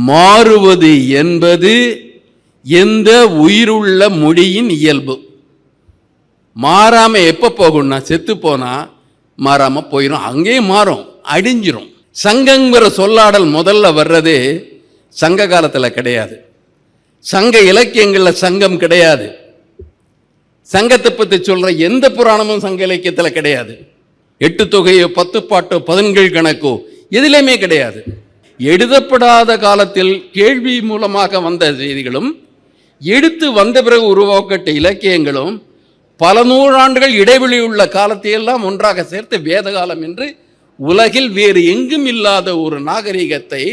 மாறுவது என்பது எந்த உயிருள்ள மொழியின் இயல்பு. மாறாம எப்ப போகும்னா, செத்து போனா மாறாம போயிடும், அங்கேயும் மாறும், அடிஞ்சிரும். சங்கங்கிற சொல்லாடல் முதல்ல வர்றது சங்க காலத்துல கிடையாது. சங்க இலக்கியங்கள்ல சங்கம் கிடையாது. சங்கத்தை பற்றி சொல்ற எந்த புராணமும் சங்க இலக்கியத்துல கிடையாது. 8 தொகையோ 10 பாட்டோ 17 கணக்கோ எதிலுமே கிடையாது. எழுதப்படாத காலத்தில் கேள்வி மூலமாக வந்த செய்திகளும் எடுத்து வந்த பிறகு உருவாக்கப்பட்ட இலக்கியங்களும் பல நூறாண்டுகள் இடைவெளி உள்ள காலத்தையெல்லாம் ஒன்றாக சேர்த்து வேத காலம் என்று உலகில் வேறு எங்கும் இல்லாத ஒரு நாகரிகத்தை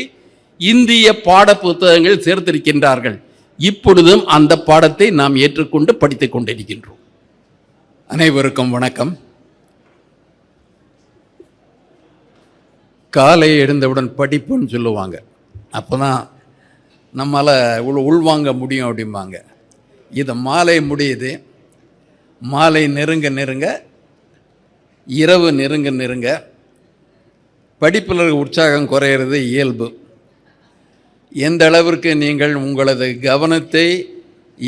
இந்திய பாட புத்தகங்கள் சேர்த்திருக்கின்றார்கள். இப்பொழுதும் அந்த பாடத்தை நாம் ஏற்றுக்கொண்டு படித்துக் கொண்டிருக்கின்றோம். அனைவருக்கும் வணக்கம். காலை எழுந்தவுடன் படிப்புன்னு சொல்லுவாங்க, அப்போதான் நம்மளால் உள்வாங்க முடியும் அப்படிம்பாங்க. இது மாலை முடியுது, மாலை நெருங்க நெருங்க இரவு நெருங்க நெருங்க படிப்பில் உற்சாகம் குறையிறது இயல்பு. எந்த அளவிற்கு நீங்கள் உங்களது கவனத்தை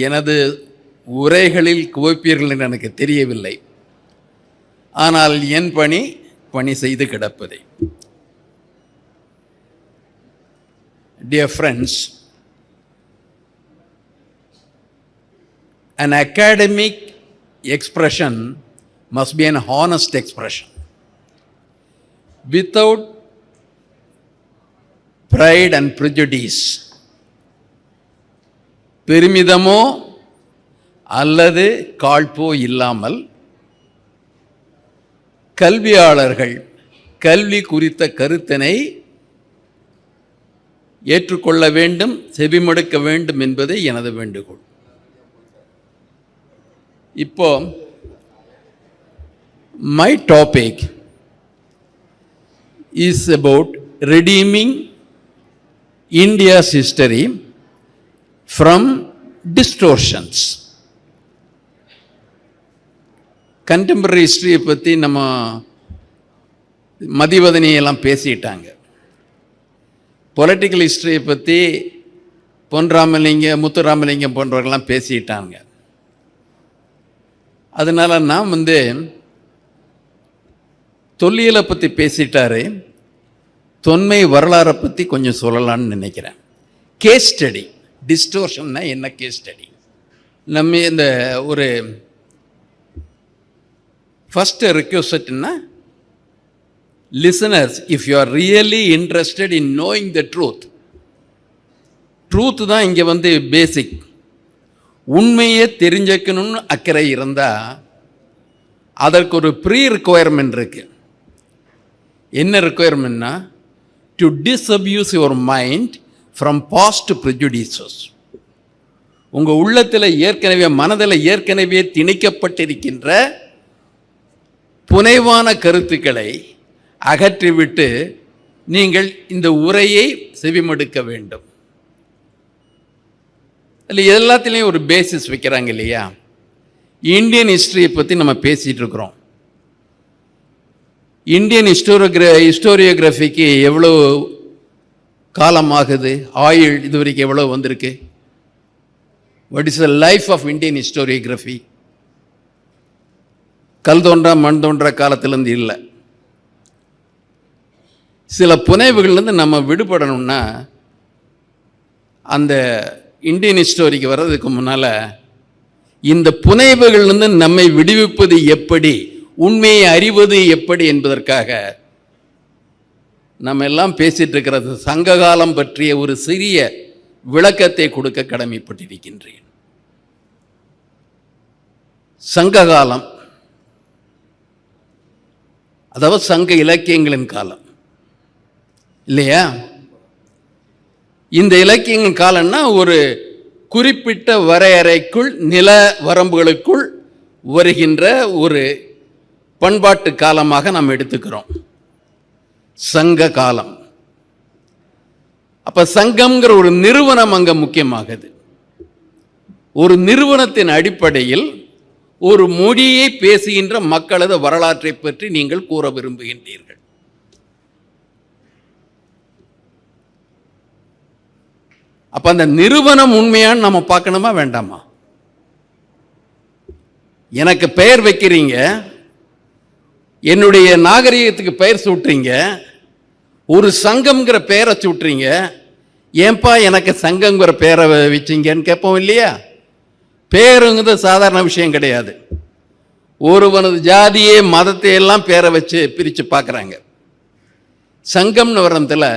எனது உரைகளில் குவிப்பீர்கள் என்று எனக்கு தெரியவில்லை. ஆனால் என் பணி செய்து கிடப்பதை. Dear friends, an academic expression must be an honest expression without pride and prejudice. பெருமிதமோ அல்லது காழ்ப்போ இல்லாமல் கல்வியாளர்கள் கல்வி குறித்த கருத்தினை ஏற்றுக்கொள்ள வேண்டும், செவிமடுக்க வேண்டும் என்பதே எனது வேண்டுகோள். இப்போ my topic is about redeeming India's history from distortions. Contemporary history பற்றி நம்ம மதிவதனியெல்லாம் பேசிட்டாங்க. பொலிட்டிக்கல் ஹிஸ்டரியை பற்றி முத்துராமலிங்கம் போன்றவர்கள்லாம் பேசிட்டாங்க. அதனால் நான் தொல்லியலை பற்றி பேசிட்டாரு, தொன்மை வரலாறை பற்றி கொஞ்சம் சொல்லலான்னு நினைக்கிறேன். கேஸ் ஸ்டடி, டிஸ்டோர்ஷன்னா என்ன கேஸ் ஸ்டடி? நம்ம இந்த ஒரு first ரெக்வெஸ்ட்னா, listeners, if you are really interested in knowing the truth தான் இங்கே பேசிக். உண்மையே தெரிஞ்சுக்கணும்னு அக்கறை இருந்தால் அதற்கு ஒரு ப்ரீ ரிக்குவயர்மெண்ட் இருக்கு. என்ன ரிக்குவயர்மெண்ட்னா, to disabuse your mind from past prejudices. உங்கள் உள்ளத்தில் மனதில் ஏற்கனவே திணிக்கப்பட்டிருக்கின்ற புனைவான கருத்துக்களை அகற்றிவிட்டு நீங்கள் இந்த உரையை செவிமடுக்க வேண்டும். அதில் எல்லாத்துலேயும் ஒரு பேசிஸ் வைக்கிறாங்க இல்லையா? இந்தியன் ஹிஸ்டரியை பற்றி நம்ம பேசிகிட்டு இருக்கிறோம். இந்தியன் ஹிஸ்டோரியோகிராஃபிக்கு எவ்வளோ காலம் ஆகுது, ஆயுள் இது வரைக்கும் எவ்வளோ வந்திருக்கு? What is the life of Indian historiography? கல் தோன்றா மண் தோன்றா காலத்திலேருந்து இல்லை. சில புனைவுகள்லேருந்து நம்ம விடுபடணும்னா அந்த இந்தியன் ஹிஸ்டோரிக்கு வர்றதுக்கு முன்னால் இந்த புனைவுகள்லேருந்து நம்மை விடுவிப்பது எப்படி, உண்மையை அறிவது எப்படி என்பதற்காக நம்ம எல்லாம் பேசிட்டு இருக்கிறது சங்ககாலம் பற்றிய ஒரு சிறிய விளக்கத்தை கொடுக்க கடமைப்பட்டிருக்கின்றேன். சங்ககாலம் அதாவது சங்க இலக்கியங்களின் காலம் இல்லையா? இந்த இலக்கியங்கள் காலம்னா ஒரு குறிப்பிட்ட வரையறைக்குள், நில வரம்புகளுக்குள் வருகின்ற ஒரு பண்பாட்டு காலமாக நாம் எடுத்துக்கிறோம் சங்க காலம். அப்ப சங்கம்ங்கிற ஒரு நிறுவனம் அங்க முக்கியமாகுது. ஒரு நிறுவனத்தின் அடிப்படையில் ஒரு மொழியை பேசுகின்ற மக்களது வரலாற்றை பற்றி நீங்கள் கூற விரும்புகின்றீர்கள். அப்ப அந்த நிறுவனம் உண்மையான்னு நம்ம பார்க்கணுமா வேண்டாமா? எனக்கு பெயர் வைக்கிறீங்க, என்னுடைய நாகரிகத்துக்கு பெயர் சூட்டுறீங்க, ஒரு சங்கம்ங்கிற பெயரை சூட்டுறீங்க, ஏன்பா எனக்கு சங்கங்கிற பெயரை வச்சிங்கன்னு கேட்போம் இல்லையா? பேருங்கிறது சாதாரண விஷயம் கிடையாது. ஒருவனது ஜாதியே மதத்தை எல்லாம் பேரை வச்சு பிரித்து பார்க்குறாங்க. சங்கம்னு வரதுல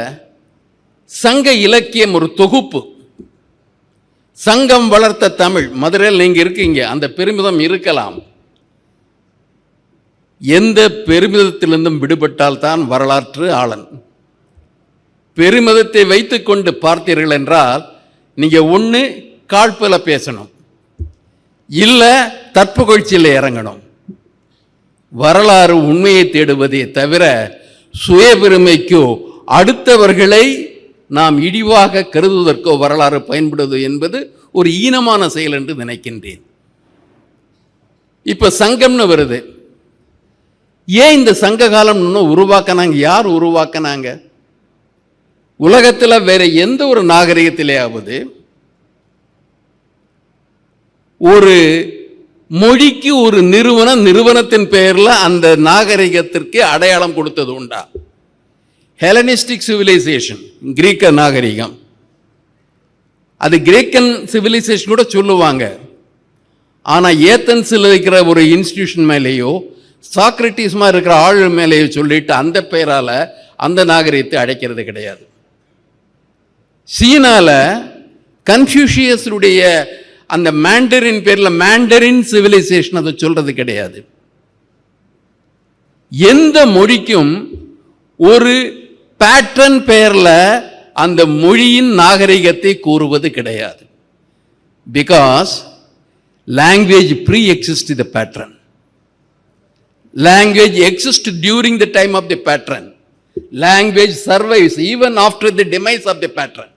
சங்க இலக்கியம் ஒரு தொகுப்பு. சங்கம் வளர்த்த தமிழ், மதுரையில் நீங்கள் இருக்கீங்க, அந்த பெருமிதம் இருக்கலாம். எந்த பெருமிதத்திலிருந்தும் விடுபட்டால் தான் வரலாற்று ஆளன். பெருமிதத்தை வைத்துக்கொண்டு பார்த்தீர்கள் என்றால் நீங்க ஒன்று காழ்ப்புல பேசணும், இல்லை தற்புகழ்ச்சியில் இறங்கணும். வரலாறு உண்மையை தேடுவதே தவிர சுயபெருமைக்கோ அடுத்தவர்களை நாம் இழிவாக கருதுவதற்கோ வரலாறு பயன்படுவது என்பது ஒரு ஈனமான செயல் என்று நினைக்கின்றேன். இப்ப சங்கம்னு வருது. ஏன் இந்த சங்க காலம் இன்னும் உருவாக்கினாங்க? யார் உருவாக்கினாங்க? உலகத்தில் வேற எந்த ஒரு நாகரிகத்திலேயாவது ஒரு மொழிக்கு ஒரு நிறுவனத்தின் பெயரில் அந்த நாகரிகத்திற்கு அடையாளம் கொடுத்தது உண்டா? ஹெலனிஸ்டிக் சிவிலைசேஷன், கிரீக்க நாகரிகம், அது கிரேக்கன் சிவிலைசேஷன் கூட சொல்லுவாங்க. ஆனால் ஏத்தன்ஸில் இருக்கிற ஒரு இன்ஸ்டிடியூஷன் மேலேயோ சாக்ரட்டிஸ்மா இருக்கிற ஆள் மேலேயோ சொல்லிட்டு அந்த பெயரால் அந்த நாகரிகத்தை அடைக்கிறது கிடையாது. சீனால கன்ஃபியூஷியஸுடைய அந்த மேண்டரின் பேரில் மேண்டரின் சிவிலைசேஷன் அதை சொல்றது கிடையாது. எந்த மொழிக்கும் ஒரு பேட்டர்ன் பெயர்ல அந்த மொழியின் நாகரிகத்தை கூறுவது கிடையாது. Because language pre exist the pattern. Language exist during the time of the pattern. Language survives even after the demise of the pattern.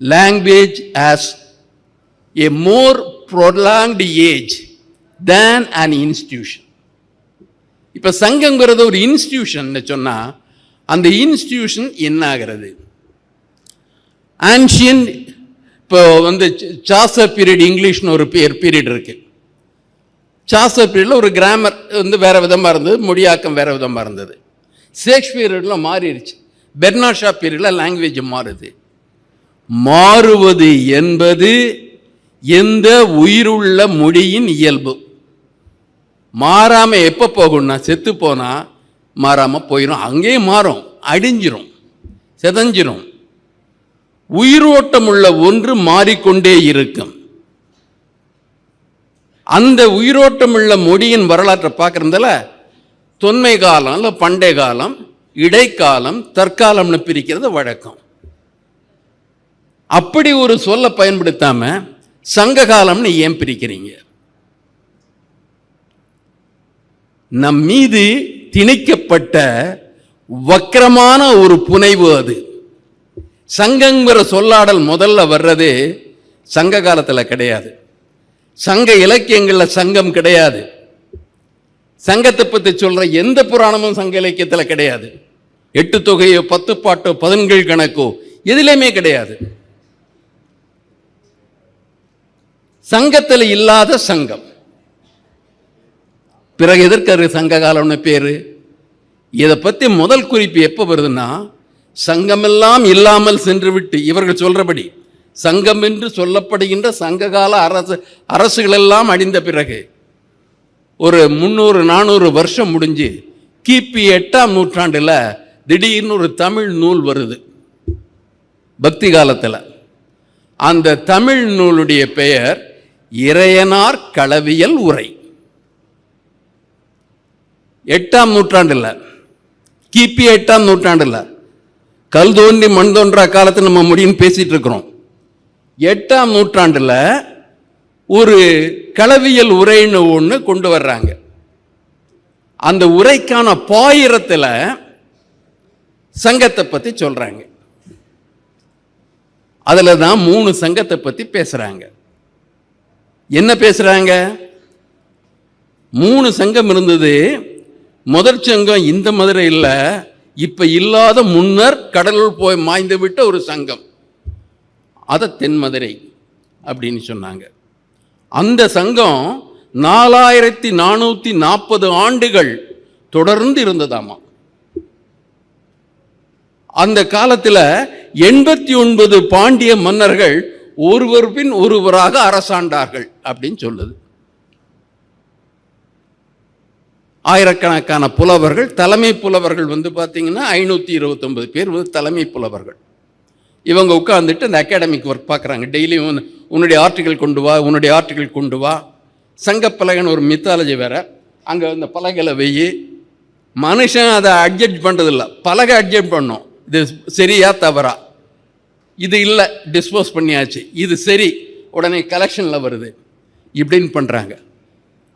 Language has a more prolonged age than an institution. இப்ப சங்கங்கிறது ஒரு institution சொன்னா அந்த institution என்ன ஆகிறது? Ancient, இப்போ Chaucer period, இங்கிலீஷ்னு ஒரு period இருக்கு. Chaucer பீரியட்ல ஒரு கிராமர் வேற விதமா இருந்தது, மொழியாக்கம் வேற விதமா இருந்தது. ஷேக்ஸ்பியர்ல மாறிடுச்சு. பெர்னாட் ஷா பீரியட்ல லாங்குவேஜ் மாறுது. மாறுவது என்பது எந்த உயிருள்ள மொழியின் இயல்பு. மாறாம எப்ப போகும்னா செத்து போனா மாறாம போயிடும், அங்கேயும் மாறும், அடிஞ்சிரும், செதஞ்சிரும். உயிரோட்டம் உள்ள ஒன்று மாறிக்கொண்டே இருக்கும். அந்த உயிரோட்டம் உள்ள மொழியின் வரலாற்றை பார்க்கறதுல தொன்மை காலம், இல்லை பண்டை காலம், இடைக்காலம், தற்காலம்னு பிரிக்கிறது வழக்கம். அப்படி ஒரு சொல்ல பயன்படுத்தாம சங்க காலம்னு ஏன் பிரிக்கிறீங்க? நம் மீது திணிக்கப்பட்ட வக்கிரமான ஒரு புனைவு அது. சங்கங்கிற சொல்லாடல் முதல்ல வர்றது சங்க காலத்தில் கிடையாது. சங்க இலக்கியங்கள்ல சங்கம் கிடையாது. சங்கத்தை பற்றி சொல்ற எந்த புராணமும் சங்க இலக்கியத்தில் கிடையாது. 8 தொகையோ 10 பாட்டோ 11 கணக்கோ எதிலையுமே கிடையாது. சங்கத்தில் இல்லாத சங்கம். பிறகு எதற்கு சங்க காலம்னு பேரு? இதை பற்றி முதல் குறிப்பு எப்போ வருதுன்னா, சங்கமெல்லாம் இல்லாமல் சென்று விட்டு, இவர்கள் சொல்றபடி சங்கம் என்று சொல்லப்படுகின்ற சங்ககால அரசுகள் எல்லாம் அழிந்த பிறகு ஒரு 300-400 வருஷம் முடிஞ்சு கிபி 8ஆம் நூற்றாண்டுல திடீர்னு ஒரு தமிழ் நூல் வருது பக்தி காலத்தில். அந்த தமிழ் நூலுடைய பெயர் இறையனார் களவியல் உரை. 8ஆம் நூற்றாண்டுல, கிபி 8ஆம் நூற்றாண்டுல, கல் தோன்றி மண் தோன்றா காலத்தில் நம்ம முடியும் பேசிட்டு இருக்கிறோம். 8ஆம் நூற்றாண்டுல ஒரு களவியல் உரைன்னு ஒன்று கொண்டு வர்றாங்க. அந்த உரைக்கான பாயிரத்தில் சங்கத்தை பற்றி சொல்றாங்க. அதில் தான் 3 சங்கத்தை பற்றி பேசுறாங்க. என்ன பேசுறாங்க? 3 சங்கம் இருந்தது. முதற் சங்கம் இந்த மதுரை இல்லை, இப்ப இல்லாத முன்னர் கடலுள் போய் மாய்ந்து விட்ட ஒரு சங்கம். அதை தென்மதுரை அப்படின்னு சொன்னாங்க. அந்த சங்கம் 4440 ஆண்டுகள் தொடர்ந்து இருந்ததாமா. அந்த காலத்தில் 89 பாண்டிய மன்னர்கள் ஒருவர் பின் ஒருவராக அரசாண்டார்கள் அப்படின்னு சொல்லுது. ஆயிரக்கணக்கான புலவர்கள், தலைமை புலவர்கள் பார்த்தீங்கன்னா 529 பேர் தலைமை புலவர்கள். இவங்க உட்காந்துட்டு அந்த அகாடமிக் ஒர்க் பார்க்குறாங்க. டெய்லியும் உன்னுடைய ஆர்டிக்கல் கொண்டு வா, உன்னுடைய ஆர்டிக்கல் கொண்டு வா. சங்கப்பலகன் ஒரு மித்தாலஜி வேற, அங்கே அந்த பலகையில் வெயி. மனுஷன் அதை அட்ஜஸ்ட் பண்ணுறதில்ல, பலகை அட்ஜஸ்ட் பண்ணும். இது சரியா தவறா, இது இல்லை டிஸ்போஸ் பண்ணியாச்சு, இது சரி, உடனே கலெக்ஷனில் வருது, இப்படின்னு பண்ணுறாங்க.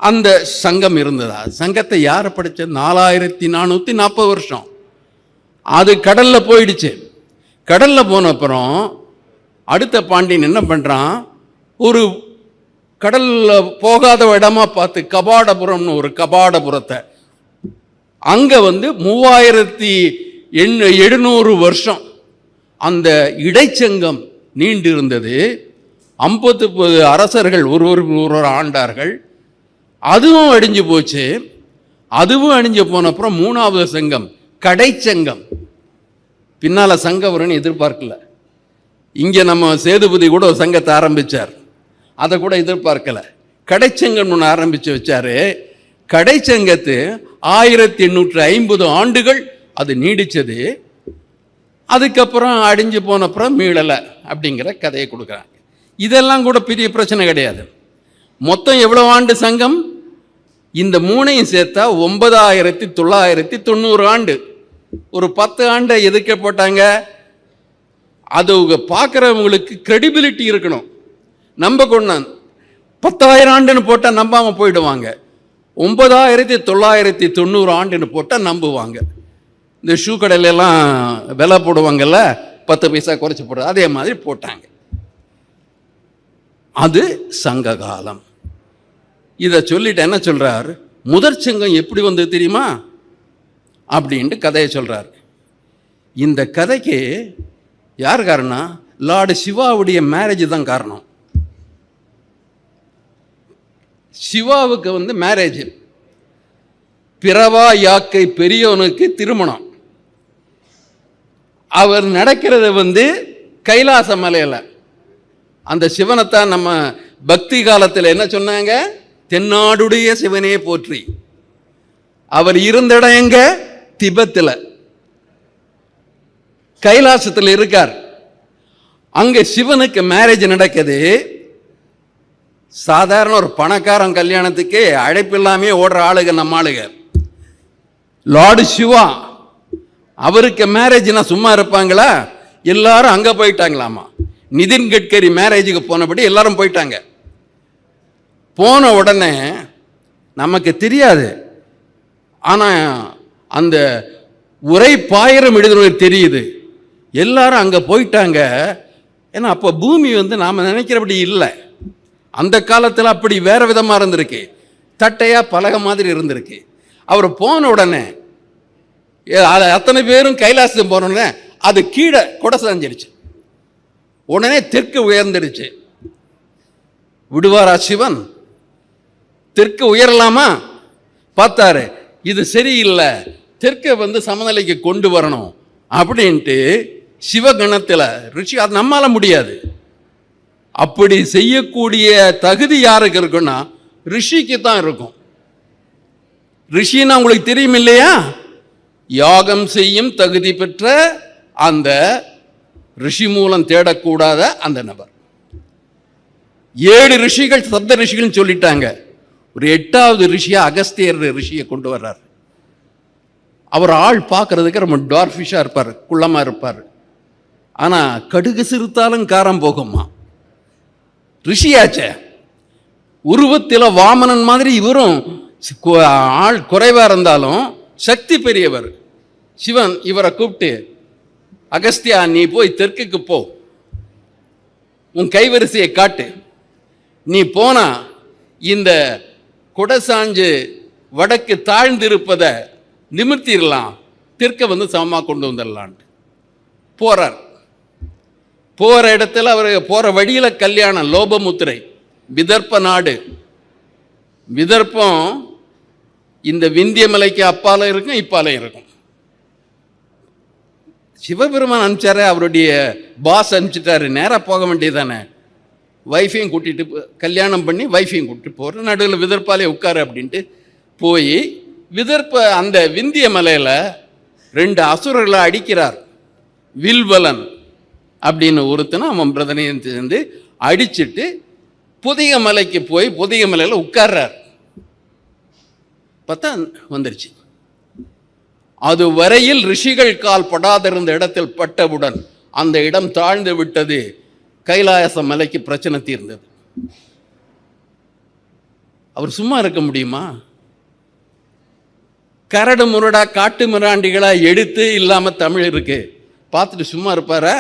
அந்த சங்கம் இருந்ததா? சங்கத்தை யாரை படித்த? 4440 வருஷம். அது கடலில் போயிடுச்சு. கடலில் போன அப்புறம் அடுத்த பாண்டியன் என்ன பண்ணுறான், ஒரு கடலில் போகாத இடமா பார்த்து கபாடபுரம்னு ஒரு கபாடபுரத்தை, அங்கே 3700 வருஷம் அந்த இடைச்சங்கம் நீண்டு இருந்தது. 50 அரசர்கள் ஒருவர் ஆண்டார்கள். அதுவும் அழிஞ்சு போச்சு. அதுவும் அழிஞ்சு போன அப்புறம் 3வது சங்கம் கடைச்சங்கம். பின்னால் சங்கம் வரும்னு எதிர்பார்க்கல. இங்கே நம்ம சேதுபதி கூட ஒரு சங்கத்தை ஆரம்பித்தார், அதை கூட எதிர்பார்க்கல. கடைச்சங்கம் ஒன்று ஆரம்பித்து வச்சார். கடைச்சங்கத்து 1850 ஆண்டுகள் அது நீடித்தது. அதுக்கப்புறம் அடிஞ்சு போனப்புறம் மீளலை அப்படிங்கிற கதையை கொடுக்குறாங்க. இதெல்லாம் கூட பெரிய பிரச்சனை கிடையாது. மொத்தம் எவ்வளோ ஆண்டு சங்கம்? இந்த 3ஐயும் சேர்த்தா 9990 ஆண்டு. ஒரு 10 ஆண்டை எதுக்க போட்டாங்க? அது பார்க்குறவங்களுக்கு கிரெடிபிலிட்டி இருக்கணும். நம்ப கொண்டாந்து 10,000 ஆண்டுன்னு போட்டால் நம்பாமல் போயிடுவாங்க. 9990 ஆண்டுன்னு போட்டால் நம்புவாங்க. இந்த ஷூ கடையிலெல்லாம் விலை போடுவாங்கல்ல, 10 பைசா குறைச்சி போடுறது, அதே மாதிரி போட்டாங்க. அது சங்க காலம். இதை சொல்லிட்டு என்ன சொல்றார், முதற் சங்கம் எப்படி வந்தது தெரியுமா அப்படின்ட்டு கதையை சொல்றார். இந்த கதைக்கு யார் காரணம்? லார்டு சிவாவுடைய மேரேஜ் தான் காரணம். சிவாவுக்கு மேரேஜ், பிறவா யாக்கை பெரியவனுக்கு திருமணம். அவர் நடக்கிறது கைலாச மலையில். அந்த சிவனைத்தான் நம்ம பக்தி காலத்தில் என்ன சொன்னாங்க? தென்னாடுடைய சிவனே போற்றி. அவர் இருந்த இடம் எங்க? திபெத்தில், கைலாசத்தில் இருக்கார். அங்க சிவனுக்கு மேரேஜ் நடக்குது. சாதாரண ஒரு பணக்காரன் கல்யாணத்துக்கு அழைப்பில்லாமே ஓடுற ஆளுங்க நம்ம ஆளுங்க. லார்டு சிவா, அவருக்கு மேரேஜ்னா சும்மா இருப்பாங்களா? எல்லாரும் அங்க போயிட்டாங்களாமா. நிதின் கட்கரி மேரேஜுக்கு போனபடி எல்லாரும் போயிட்டாங்க. போன உடனே நமக்கு தெரியாது, ஆனால் அந்த உரை பாயிரம் எழுதுனது தெரியுது. எல்லாரும் அங்கே போயிட்டாங்க. ஏன்னா அப்போ பூமி நாம் நினைக்கிறபடி இல்லை. அந்த காலத்தில் அப்படி வேற விதமாக இருந்திருக்கு, தட்டையாக பலகை மாதிரி இருந்திருக்கு. அவர் போன உடனே அத்தனை பேரும் கைலாசம் போனோடனே அது கீழே கொடை சாஞ்சிருச்சு. உடனே தெற்கு உயர்ந்துடுச்சு. விடுவாரா சிவன்? தெற்கு உயரலாமா? பார்த்தாரு, இது சரியில்லை, தெற்கை சமநிலைக்கு கொண்டு வரணும் அப்படின்ட்டு சிவகணத்தில் ரிஷி, அது நம்மால முடியாது. அப்படி செய்யக்கூடிய தகுதி யாருக்கு இருக்குன்னா ரிஷிக்கு தான் இருக்கும். ரிஷின்னா உங்களுக்கு தெரியும் இல்லையா? யாகம் செய்யும் தகுதி பெற்ற அந்த ரிஷி மூலம் தேடக்கூடாத அந்த நபர். 7 ரிஷிகள் சப்த ரிஷிகள் சொல்லிட்டாங்க. ஒரு 8வது ரிஷியா அகஸ்தியர் ரிஷியை கொண்டு வர்றார். அவர் ஆள் பார்க்கறதுக்கு ரொம்ப டார்ஃபிஷா இருப்பார், குள்ளமா இருப்பார். ஆனா கடுகு சிறுத்தாலும் காரம் போகுமா. ரிஷியாச்சே, உருவத்தில் வாமனன் மாதிரி இவரும் ஆள் குறைவா இருந்தாலும் சக்தி பெரியவர். சிவன் இவரை கூப்பிட்டு, அகஸ்தியா நீ போய் தெற்குக்கு போ, உன் கைவரிசையை காட்டு, நீ போனா இந்த குடசாஞ்சு வடக்கு தாழ்ந்திருப்பதை நிமிர்த்திடலாம், தெற்க சமமாக கொண்டு வந்துடலான் போறார். போகிற இடத்துல அவர் போகிற வழியில் கல்யாணம், லோபமுத்திரை, விதர்ப்ப நாடு. விதர்ப்பம் இந்த விந்திய மலைக்கு அப்பாலும் இருக்கும், இப்பாலையும் இருக்கும். சிவபெருமான் அனுப்பிச்சாரு, அவருடைய பாஸ் அனுப்பிச்சிட்டாரு, நேராக போக வேண்டியதானே. வைஃபையும் கூட்டிகிட்டு கல்யாணம் பண்ணி வைஃபையும் கூட்டிட்டு போகிற, நடுவில் விதர்ப்பாலே உட்காரு அப்படின்ட்டு போய் அந்த விந்திய மலையில் 2 அசுரர்களை அடிக்கிறார். வில்வலன் அப்படின்னு ஒருத்தனை அவன் பிரதனையும் சேர்ந்து அடிச்சுட்டு புதிய மலைக்கு போய் புதிய மலையில் உட்கார்றார். பார்த்தா வந்துருச்சு. அது வரையில் ரிஷிகள் கால் படாதிருந்த இடத்தில் பட்டவுடன் அந்த இடம் தாழ்ந்து விட்டது. கைலாச மலைக்கு பிரச்சனை தீர்ந்தது. அவர் சும்மா இருக்க முடியுமா? கரடு முரடா காட்டு மிராண்டிகளா எடுத்து இல்லாம தமிழ் இருக்கு, பார்த்துட்டு சும்மா இருப்பாரா?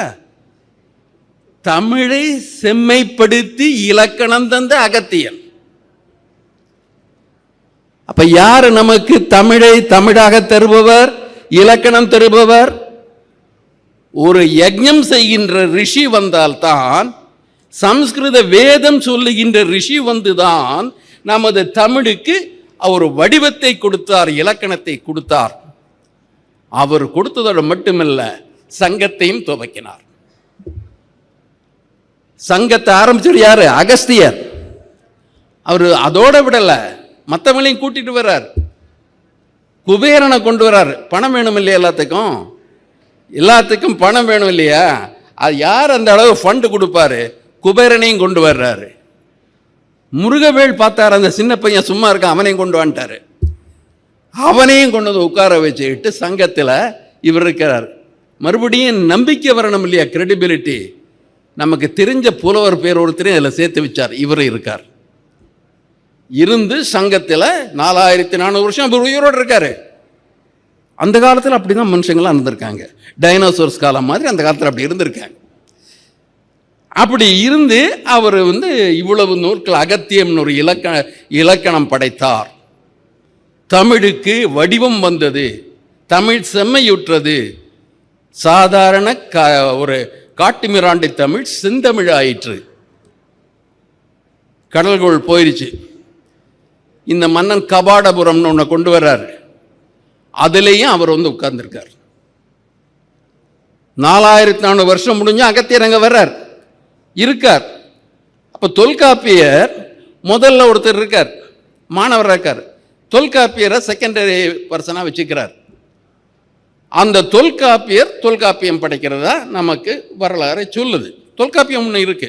தமிழை செம்மைப்படுத்தி இலக்கணம் தந்த அகத்தியன். அப்ப யாரு நமக்கு தமிழை தமிழாக தருபவர், இலக்கணம் தருபவர்? ஒரு யஜ்ஞம் செய்கின்ற ரிஷி வந்தால்தான், சம்ஸ்கிருத வேதம் சொல்லுகின்ற ரிஷி வந்துதான் நமது தமிழுக்கு அவர் வடிவத்தை கொடுத்தார், இலக்கணத்தை கொடுத்தார். அவர் கொடுத்ததோடு மட்டுமல்ல, சங்கத்தையும் துவக்கினார். சங்கத்தை ஆரம்பிச்சது யாரு? அகஸ்தியர். அவர் அதோட விடல, மற்றவங்களையும் கூட்டிட்டு வர்றார். குபேரனை கொண்டு வர்றார். பணம் வேணும் இல்லையா? எல்லாத்துக்கும் பணம் வேணும் இல்லையா? அது யார் அந்த அளவு ஃபண்டு கொடுப்பாரு? குபேரனையும் கொண்டு வர்றாரு. முருகவேல் பார்த்தார், அந்த சின்ன பையன் சும்மா இருக்கான், அவனையும் கொண்டு வந்துட்டாரு. அவனையும் கொண்டு வந்து உட்கார வச்சுக்கிட்டு சங்கத்தில் இவர் இருக்கிறார். மறுபடியும் நம்பிக்கை வரணும் இல்லையா? கிரெடிபிலிட்டி. நமக்கு தெரிஞ்ச புலவர் பேர் ஒருத்தரையும் அதில் சேர்த்து வச்சார். இவர் இருக்கார். இருந்து சங்கத்தில் 4400 வருஷம் உயிரோடு இருக்காரு. அந்த காலத்தில் அப்படி தான் மனுஷங்களாம் இருந்திருக்காங்க. டைனோசர்ஸ் காலம் மாதிரி அந்த காலத்தில் அப்படி இருந்திருக்காங்க. அப்படி இருந்து அவர் இவ்வளவு நூற்கள் அகத்தியம்னு ஒரு இலக்கணம் படைத்தார். தமிழுக்கு வடிவம் வந்தது, தமிழ் செம்மையுற்றது. சாதாரண ஒரு காட்டுமிராண்டி தமிழ் செந்தமிழ் ஆயிற்று. கடல்கோள் போயிடுச்சு. இந்த மன்னன் கபாடபுரம்னு ஒன்று கொண்டு வர்றார். அதுலேயும் அவர் உட்கார்ந்துருக்கார். 4400 வருஷம் முடிஞ்சு அகத்தியர் அங்கே வர்றார், இருக்கார். அப்போ தொல்காப்பியர் முதல்ல ஒருத்தர் இருக்கார், மாணவர் இருக்கார். தொல்காப்பியரை செகண்டரி பர்சனாக வச்சுக்கிறார். அந்த தொல்காப்பியர் தொல்காப்பியம் படைக்கிறதா நமக்கு வரலாறு சொல்லுது. தொல்காப்பியம் ஒன்று இருக்கு,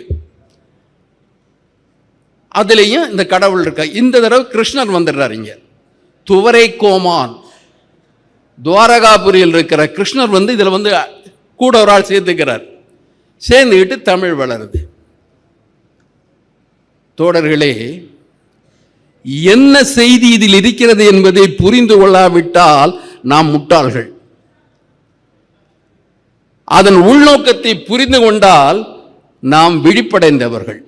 அதுலேயும் இந்த கடவுள் இருக்கா. இந்த தடவை கிருஷ்ணர் வந்துடுறார் இங்க. துவரை கோமான் துவாரகாபுரியில் இருக்கிற கிருஷ்ணர் இதில் கூட ஒரு ஆள் சேர்த்துக்கிறார். சேர்ந்துக்கிட்டு தமிழ் வளருது. தோழர்களே, என்ன செய்தி இதில் இருக்கிறது என்பதை புரிந்து கொள்ளாவிட்டால் நாம் முட்டாள்கள். அதன் உள்நோக்கத்தை புரிந்து கொண்டால் நாம் விழிப்படைந்தவர்கள்.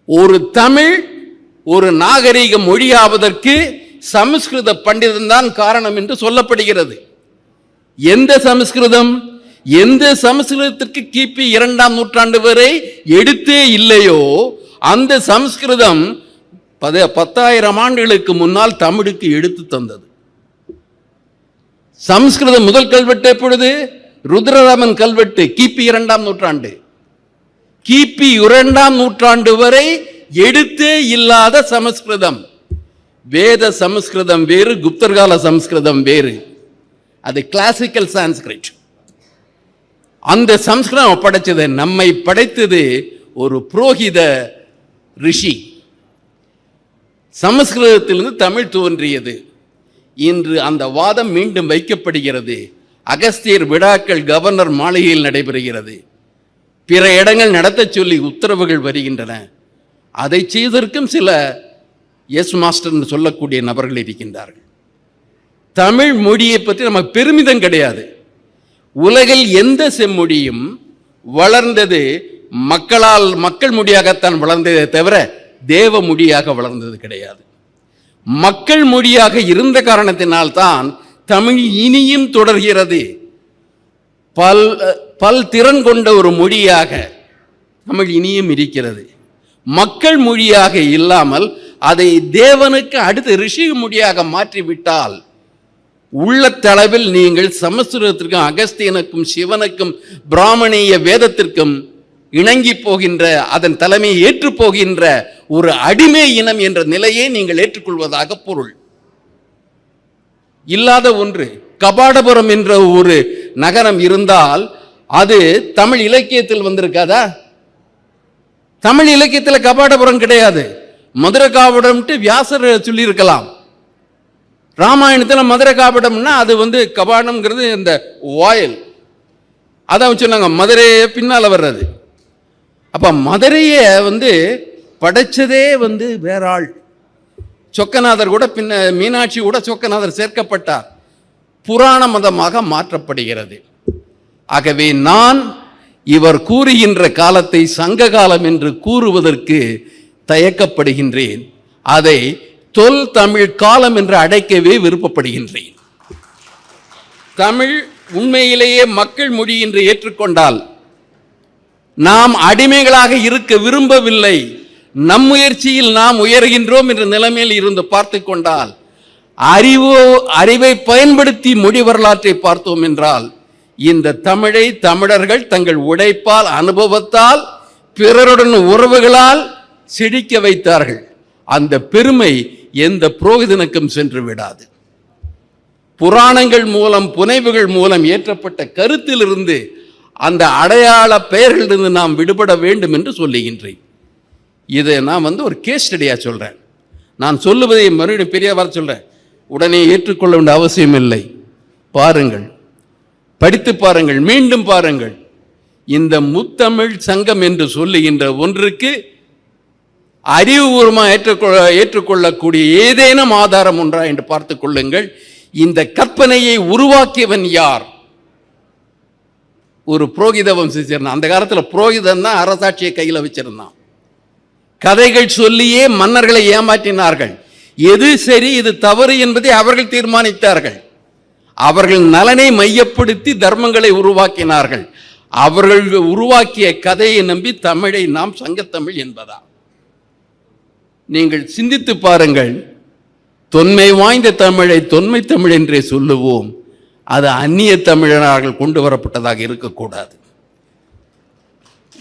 ஒரு தமிழ் ஒரு நாகரீக மொழியாவதற்கு சமஸ்கிருத பண்டிதன் தான் காரணம் என்று சொல்லப்படுகிறது. எந்த சமஸ்கிருதம்? எந்த சமஸ்கிருதத்திற்கு கிபி 2ஆம் நூற்றாண்டு வரை எடுத்தே இல்லையோ அந்த சமஸ்கிருதம் 10,000 ஆண்டுகளுக்கு முன்னால் தமிழுக்கு எடுத்து தந்தது. சமஸ்கிருதம் முதல் கல்வெட்டு எப்பொழுது? ருத்ரராமன் கல்வெட்டு, கிபி 2ஆம் நூற்றாண்டு. கிபி 2ஆம் நூற்றாண்டு வரை எடுத்தே இல்லாத சமஸ்கிருதம். வேத சமஸ்கிருதம் வேறு, குப்தர்கால சமஸ்கிருதம் வேறு. அது கிளாசிக்கல் சான்ஸ்கிரிட். அந்த சமஸ்கிருதம் படைச்சது, நம்மை படைத்தது ஒரு புரோகித ரிஷி. சமஸ்கிருதத்திலிருந்து தமிழ் தோன்றியது. இன்று அந்த வாதம் மீண்டும் வைக்கப்படுகிறது. அகஸ்தியர் விழாக்கள் கவர்னர் மாளிகையில் நடைபெறுகிறது. பிற இடங்கள் நடத்த சொல்லி உத்தரவுகள் வருகின்றன. அதை செய்ததற்கும் சில எஸ் மாஸ்டர் சொல்லக்கூடிய நபர்கள் இருக்கின்றார்கள். தமிழ் மொழியை பற்றி நமக்கு பெருமிதம் கிடையாது. உலகில் எந்த செம்மொழியும் வளர்ந்தது மக்கள் மொழியாகத்தான் வளர்ந்ததே தவிர தேவ மொழியாக வளர்ந்தது கிடையாது. மக்கள் மொழியாக இருந்த காரணத்தினால்தான் தமிழ் இனியும் தொடர்கிறது. பல் திறன் கொண்ட ஒரு மொழியாக தமிழ் இனியும் இருக்கிறது. மக்கள் மொழியாக இல்லாமல் அதை தேவனுக்கு அடுத்து ரிஷி மொழியாக மாற்றிவிட்டால் உள்ளத்தளவில் நீங்கள் சமஸ்கிருதத்திற்கும் அகஸ்தியனுக்கும் சிவனுக்கும் பிராமணிய வேதத்திற்கும் இணங்கி போகின்ற, அதன் தலைமையை ஏற்று போகின்ற ஒரு அடிமை இனம் என்ற நிலையை நீங்கள் ஏற்றுக்கொள்வதாக பொருள். இல்லாத ஒன்று. கபாடபுரம் என்ற ஒரு நகரம் இருந்தால் அது தமிழ் இலக்கியத்தில் வந்திருக்காதா? தமிழ் இலக்கியத்தில் கபாடபுரம் கிடையாது. மதுரை காவடம் வியாசர் சொல்லியிருக்கலாம். ராமாயணத்தில் மதுரை காவடம்னா அது கபாடம்ங்கிறது இந்த வாயில், அதான் சொன்னாங்க. மதுரையை பின்னால் வர்றது. அப்ப மதுரையை படைச்சதே வேற ஆள். சொக்கநாதர் கூட பின்ன, மீனாட்சி கூட சொக்கநாதர் சேர்க்கப்பட்டார். புராண மதமாக மாற்றப்படுகிறது. ஆகவே நான் இவர் கூறுகின்ற காலத்தை சங்க காலம் என்று கூறுவதற்கு தயக்கப்படுகின்றேன். அதை தொல் தமிழ் காலம் என்று அழைக்கவே விருப்பப்படுகின்றேன். தமிழ் உண்மையிலேயே மக்கள் மொழி என்று ஏற்றுக்கொண்டால் நாம் அடிமைகளாக இருக்க விரும்பவில்லை, நம் முயற்சியில் நாம் உயர்கின்றோம் என்ற நிலைமையில் இருந்து பார்த்து கொண்டால், அறிவை பயன்படுத்தி மொழி வரலாற்றை பார்த்தோம் என்றால், இந்த தமிழை தமிழர்கள் தங்கள் உழைப்பால், அனுபவத்தால், பிறருடன் உறவுகளால் செழிக்க வைத்தார்கள். அந்த பெருமை எந்த புரோகிதனுக்கும் சென்று விடாது. புராணங்கள் மூலம், புனைவுகள் மூலம் ஏற்றப்பட்ட கருத்திலிருந்து, அந்த அடையாள பெயர்களிலிருந்து நாம் விடுபட வேண்டும் என்று சொல்லுகின்றேன். இதை நான் ஒரு கேஸ் ஸ்டடியா சொல்றேன். நான் சொல்லுவதை மறுபடியும் பெரியவாறு சொல்றேன். உடனே ஏற்றுக்கொள்ள வேண்டிய அவசியம் இல்லை. பாருங்கள், படித்து பாருங்கள், மீண்டும் பாருங்கள். இந்த முத்தமிழ் சங்கம் என்று சொல்லுகின்ற ஒன்றுக்கு அறிவுபூர்வமாக ஏற்றுக்கொள்ளக்கூடிய ஏதேனும் ஆதாரம் ஒன்றா என்று பார்த்துக் கொள்ளுங்கள். இந்த கற்பனையை உருவாக்கியவன் யார்? ஒரு புரோகித வம்சத்தை சேர்ந்தான். அந்த காலத்தில் புரோகிதன் தான் அரசாட்சியை கையில் வச்சிருந்தான். கதைகள் சொல்லியே மன்னர்களை ஏமாற்றினார்கள். எது சரி எது தவறு என்பதை அவர்கள் தீர்மானித்தார்கள். அவர்கள் நலனை மையப்படுத்தி தர்மங்களை உருவாக்கினார்கள். அவர்கள் உருவாக்கிய கதையை நம்பி தமிழை நாம் சங்கத்தமிழ் என்பதா? நீங்கள் சிந்தித்து பாருங்கள். தொன்மை வாய்ந்த தமிழை தொன்மை தமிழ் என்றே சொல்லுவோம். அது அந்நிய தமிழர்கள் கொண்டு வரப்பட்டதாக இருக்கக்கூடாது.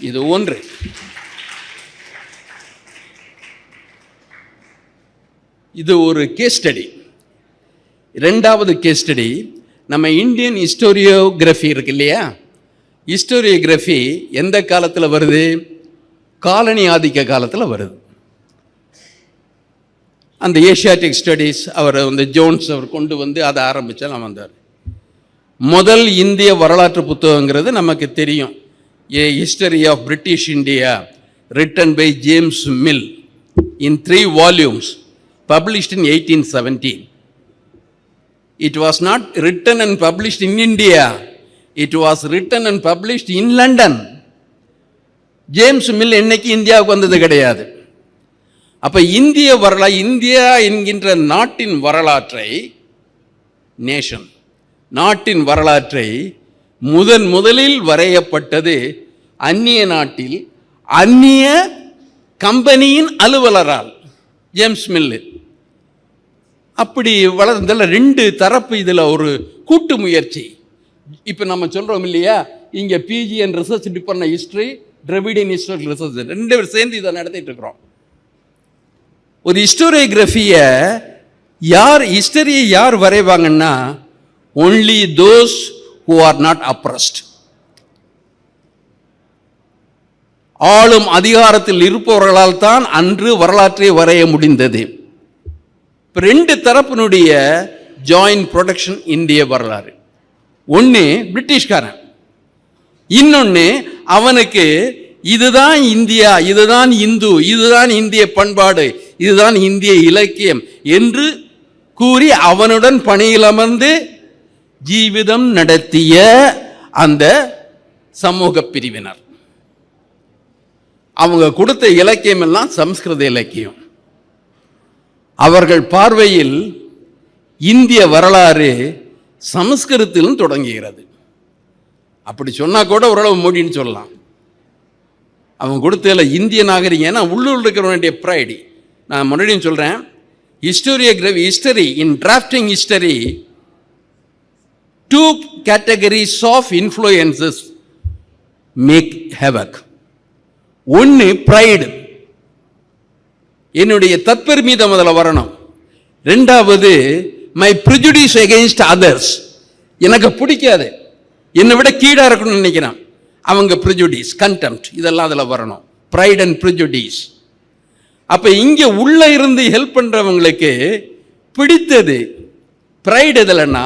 இது ஒன்று. இது ஒரு கேஸ் ஸ்டடி. இரண்டாவது கேஸ் ஸ்டடி, நம்ம இந்தியன் ஹிஸ்டோரியோகிராஃபி இருக்கு இல்லையா? ஹிஸ்டோரியோகிராஃபி எந்த காலத்தில் வருது? காலனி ஆதிக்க காலத்தில் வருது. அந்த ஏஷியாட்டிக் ஸ்டடீஸ் அவர் ஜோன்ஸ் அவர் கொண்டு அதை ஆரம்பித்தா நான் வந்தார். முதல் இந்திய வரலாற்று புத்தகங்கிறது நமக்கு தெரியும். A history of British India written by James Mill in 3 volumes published in 1817. It was not written and published in India. It was written and published in London. James mill என்னைக்கு இந்தியாவுக்கு வந்தது கிடையாது. அப்ப இந்திய வரலாறு, இந்தியா என்கின்ற நாட்டின் வரலாற்றை, நேஷன் நாட்டின் வரலாற்றை முதலில் வரையப்பட்டது அந்நிய நாட்டில் அந்நிய கம்பெனியின் அலுவலரால், ஜேம்ஸ் மில். அப்படி வளர்ந்ததில் 2 தரப்பு இதில் ஒரு கூட்டு முயற்சி. இப்போ நம்ம சொல்கிறோம் இல்லையா, இங்கே PG and research department history, Dravidian historical research, 2 பேர் சேர்ந்து இதை நடத்திட்டு இருக்கிறோம். ஒரு ஹிஸ்டோரியோகிராஃபியை ஹிஸ்டரியை யார் வரைவாங்கன்னா, only those who are not oppressed. ஆளும் அதிகாரத்தில் இருப்பவர்களால் தான் அன்று வரலாற்றை வரைய முடிந்தது. 2 தரப்பினுடைய ஜாயின்ட் ப்ரொடக்ஷன் இந்திய வரலாறு. ஒன்று பிரிட்டிஷ்காரன், இன்னொன்று அவனுக்கு இதுதான் இந்தியா, இதுதான் இந்து, இதுதான் இந்திய பண்பாடு, இதுதான் இந்திய இலக்கியம் என்று கூறி அவனுடன் பணியில் அமர்ந்து ஜீவிதம் நடத்திய அந்த சமூக பிரிவினர். அவங்க கொடுத்த இலக்கியம் எல்லாம் சமஸ்கிருத இலக்கியம். அவர்கள் பார்வையில் இந்திய வரலாறு சமஸ்கிருதத்திலும் தொடங்குகிறது. அப்படி சொன்னா கூட ஓரளவு மோடின்னு சொல்லலாம். அவன் கொடுத்ததில்ல இந்திய நாகரிகம். ஏன்னா உள்ளூர் இருக்கிறவனுடைய ப்ரைடு. நான் மறுபடியும் சொல்கிறேன், history in drafting history, 2 categories of influences make havoc. ஒன்று ப்ரைடு, என்னுடைய தற்பெருமிதம் அதில் வரணும். ரெண்டாவது மை ப்ரிஜுடிஸ் அகெயின்ஸ்ட் அதர்ஸ், எனக்கு பிடிக்காது, என்னை விட கீழாக இருக்கணும்னு நினைக்கிறேன், அவங்க ப்ரிஜுடிஸ், கண்டெம்ட், இதெல்லாம் அதில் வரணும். Pride and prejudice. அப்போ இங்கே உள்ள இருந்து ஹெல்ப் பண்ணுறவங்களுக்கு பிடித்தது ப்ரைட் எதுலன்னா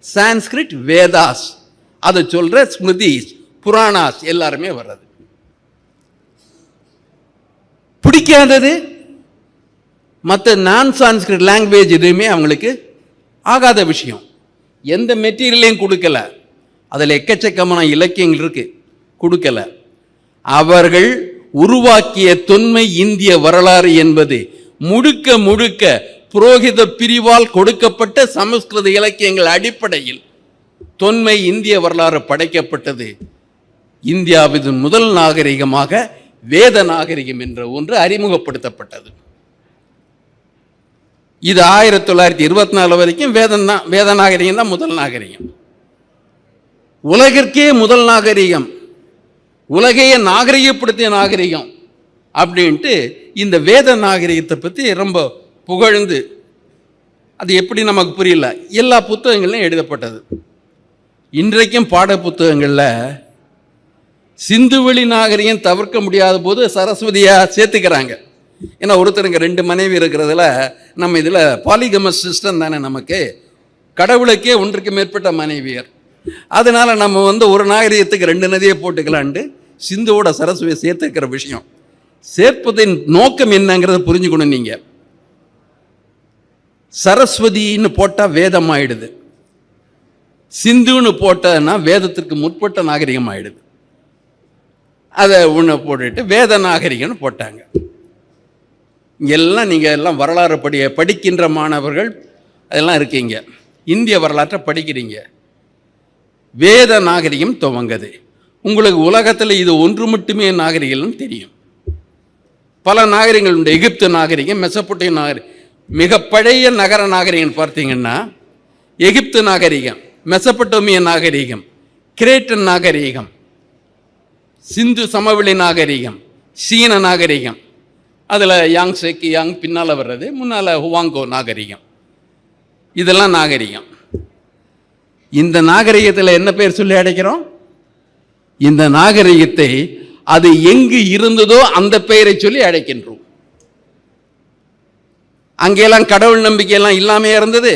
சான்ஸ்கிரிட், வேதாஸ், அதை சொல்கிற ஸ்மிருதிஸ், புராணாஸ் எல்லாருமே வர்றது. பிடிக்காதது மற்ற நான் சான்ஸ்கிரிட் லாங்குவேஜ் எதுவுமே அவங்களுக்கு ஆகாத விஷயம். எந்த மெட்டீரியலையும் கொடுக்கல, அதில் எக்கச்சக்கமான இலக்கியங்கள் இருக்கு, கொடுக்கல. அவர்கள் உருவாக்கிய தொன்மை இந்திய வரலாறு என்பது முழுக்க முழுக்க புரோகித பிரிவால் கொடுக்கப்பட்ட சமஸ்கிருத இலக்கியங்கள் அடிப்படையில் தொன்மை இந்திய வரலாறு படைக்கப்பட்டது. இந்தியாவின் முதல் நாகரிகமாக வேத நாகரிகம் என்ற ஒன்று அறிமுகப்படுத்தப்பட்டது. இது 1924 வரைக்கும் வேத நாகரிகம் தான் முதல் நாகரிகம். உலகிற்கே முதல் நாகரிகம், உலகையே நாகரிகப்படுத்திய நாகரிகம் அப்படின்ட்டு இந்த வேத நாகரிகத்தை பற்றி ரொம்ப புகழ்ந்து, அது எப்படி நமக்கு புரியல, எல்லா புத்தகங்கள்லையும் எழுதப்பட்டது. இன்றைக்கும் பாட புத்தகங்களில் சிந்துவெளி நாகரிகம் தவிர்க்க முடியாத போது சரஸ்வதியாக சேர்த்துக்கிறாங்க. ஏன்னா ஒருத்தருங்க 2 மனைவி இருக்கிறதுல நம்ம இதில் பாலிகமஸ் சிஸ்டம் தானே, நமக்கு கடவுளுக்கே ஒன்றுக்கு மேற்பட்ட மனைவியர். அதனால நம்ம ஒரு நாகரிகத்துக்கு 2 நதியை போட்டுக்கலான்ட்டு சிந்துவோட சரஸ்வதியை சேர்த்துக்கிற விஷயம். சேர்ப்பதின் நோக்கம் என்னங்கிறத புரிஞ்சுக்கணும். நீங்க சரஸ்வதின்னு போட்டால் வேதம் ஆயிடுது, சிந்துன்னு போட்டன்னா வேதத்திற்கு முற்பட்ட நாகரிகம் ஆயிடுது. அதை ஒன்று போட்டுட்டு வேத நாகரிகம்னு போட்டாங்க. இங்கெல்லாம் நீங்கள் எல்லாம் வரலாறு படிக்கின்ற மாணவர்கள் அதெல்லாம் இருக்கீங்க, இந்திய வரலாற்றை படிக்கிறீங்க. வேத நாகரிகம் துவங்குது. உங்களுக்கு உலகத்தில் இது ஒன்று மட்டுமே நாகரிகம்னு தெரியும். பல நாகரிகங்கள் உண்டு. எகிப்து நாகரிகம், மெசப்பொட்டேமிய நாகரிகம், மிக பழைய நகர நாகரிகம் பார்த்தீங்கன்னா எகிப்து நாகரிகம், மெசப்பொட்டேமிய நாகரிகம், கிரேட்டன் நாகரிகம், சிந்து சமவெளி நாகரிகம், சீன நாகரிகம், அதில் யாங் சேக்கி யாங் பின்னால் வர்றது, முன்னால் ஹுவாங்கோ நாகரிகம், இதெல்லாம் நாகரிகம். இந்த நாகரிகத்தில் என்ன பேர் சொல்லி அடைக்கிறோம்? இந்த நாகரிகத்தை அது எங்கு இருந்ததோ அந்த பெயரை சொல்லி அழைக்கின்றோம். அங்கெல்லாம் கடவுள் நம்பிக்கையெல்லாம் இல்லாமே இருந்தது.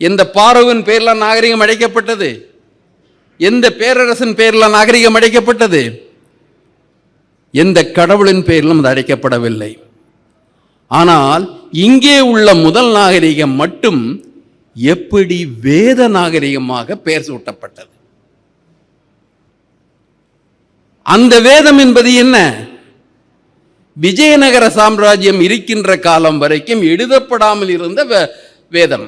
எந்த பாரோவின் பேர்லாம் நாகரிகம் அழைக்கப்பட்டது? எந்த பேரரசன் பேர்லாம் நாகரிகம் அழைக்கப்பட்டது? எந்த கடவுளின் பெயரிலும் அது அழைக்கப்படவில்லை. ஆனால் இங்கே உள்ள முதல் நாகரிகம் மட்டும் எப்படி வேத நாகரிகமாக பெயர் சூட்டப்பட்டது. அந்த வேதம் என்பது என்ன? விஜயநகர சாம்ராஜ்யம் இருக்கின்ற காலம் வரைக்கும் எழுதப்படாமல் இருந்த வேதம்,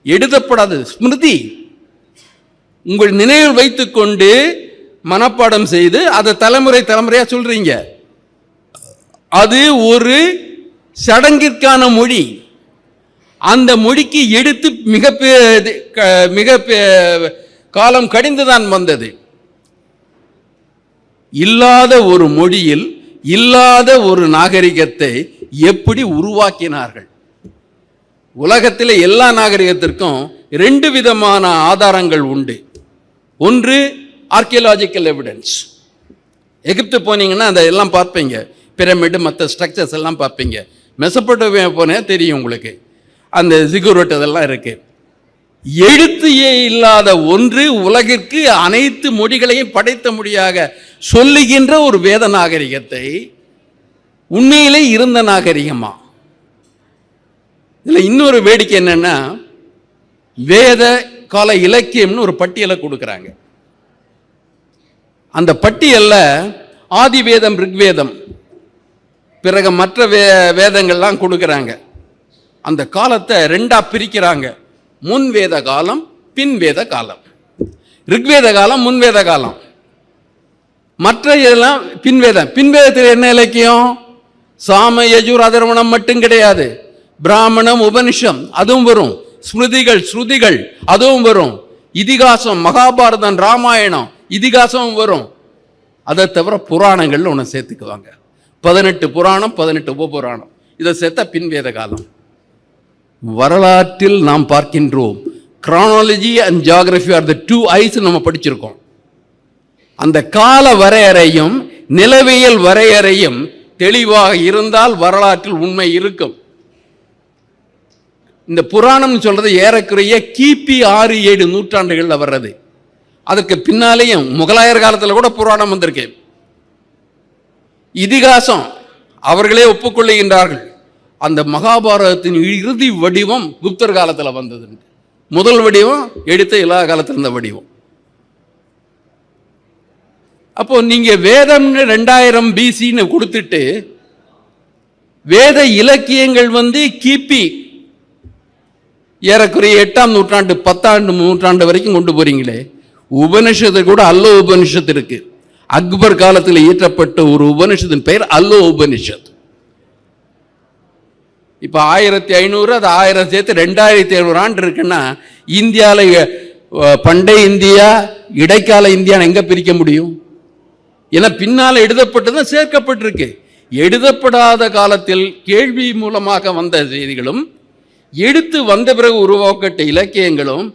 எழுதப்படாது ஸ்மிருதி. உங்கள் நினைவில் வைத்துக்கொண்டு மனப்பாடம் செய்து அதை தலைமுறையாக சொல்றீங்க. அது ஒரு சடங்கிற்கான மொழி. அந்த மொழிக்கு எடுத்து மிக காலம் கடிந்துதான் வந்தது. இல்லாத ஒரு மொழியில் இல்லாத ஒரு நாகரிகத்தை எப்படி உருவாக்கினார்கள்? உலகத்தில் எல்லா நாகரிகத்திற்கும் 2 விதமான ஆதாரங்கள் உண்டு. ஒன்று ஆர்கியலாஜிக்கல் எவிடன்ஸ். எகிப்து போனீங்கன்னா அதெல்லாம் பார்ப்பீங்க, பிரமிடு மற்ற ஸ்ட்ரக்சர்ஸ் எல்லாம் பார்ப்பீங்க. மெசப்பொட்டேமியா போனே தெரியும் உங்களுக்கு, அந்த ஜிகுரட் அதெல்லாம் இருக்கு. எழுத்தையே இல்லாத ஒன்று உலகிற்கு அனைத்து மொழிகளையும் படைத்த மொழியாக சொல்லுகின்ற ஒரு வேத நாகரிகத்தை உண்மையிலே இருந்த நாகரிகமா? இதில் இன்னொரு வேடிக்கை என்னன்னா, வேத கால இலக்கியம்னு ஒரு பட்டியலை கொடுக்குறாங்க. அந்த பட்டியல்ல ஆதி வேதம், ரிக்வேதம், பிறகு மற்ற வேதங்கள்லாம் கொடுக்குறாங்க. அந்த காலத்தை 2ஆ பிரிக்கிறாங்க, முன் வேத காலம், பின் வேத காலம். ரிக்வேத காலம், முன்வேத காலம். மற்ற இதெல்லாம் பின்வேதம். பின்வேதத்தில் என்ன இலக்கியம்? சாம யஜுர் அதர்வணம் மட்டும் கிடையாது, பிராமணம், உபனிஷம் அதுவும் வரும், ஸ்மிருதிகள் ஸ்ருதிகள் அதுவும் வரும், இதிகாசம், மகாபாரதம், ராமாயணம் இதிகாசம் வரும். அதை தவிர புராணங்கள் ஒன்று சேர்த்துக்குவாங்க. 18 புராணம், 18 உபபுராணம், இதை சேர்த்தா பின்வேத காலம். வரலாற்றில் நாம் பார்க்கின்றோம், chronology and geography are the 2 eyes நம்ம படிச்சிருக்கோம். அந்த கால வரையறையும் நிலவியல் வரையறையும் தெளிவாக இருந்தால் வரலாற்றில் உண்மை இருக்கும். இந்த புராணம் சொல்றது ஏறக்குறைய கிபி 6-7 நூற்றாண்டுகள்ல வர்றது. அதுக்கு பின்னாலேயும் முகலாயர் காலத்தில் கூட புராணம் வந்திருக்கு. இதிகாசம் அவர்களே ஒப்புக்கொள்ளுகின்றார்கள். அந்த மகாபாரதத்தின் இறுதி வடிவம் குப்தர் காலத்தில் வந்தது. முதல் வடிவம் எடுத்த எல்லா காலத்தில் இருந்த வடிவம். அப்போ நீங்க வேதம்னு 2000 பிசின்னு கொடுத்துட்டு வேத இலக்கியங்கள் கிபி ஏறக்குறைய 8ஆம் நூற்றாண்டு 10ஆம் நூற்றாண்டு வரைக்கும் கொண்டு போறீங்களே. உபனிஷத்து கூட அல்லோ உபனிஷத்து இருக்கு. அக்பர் காலத்தில் இயற்றப்பட்ட ஒரு உபனிஷத்தின் பெயர் அல்லோ உபனிஷத். இப்ப 1500 அது 1000 சேர்த்து 2500 ஆண்டு இருக்குன்னா இந்தியாவில் பண்டைய இந்தியா இடைக்கால இந்தியான்னு எங்க பிரிக்க முடியும்? ஏன்னா பின்னால் எழுதப்பட்டதும் சேர்க்கப்பட்டிருக்கு. எழுதப்படாத காலத்தில் கேள்வி மூலமாக வந்த செய்திகளும் எடுத்து வந்த பிறகு உருவாக்கப்பட்ட இலக்கியங்களும்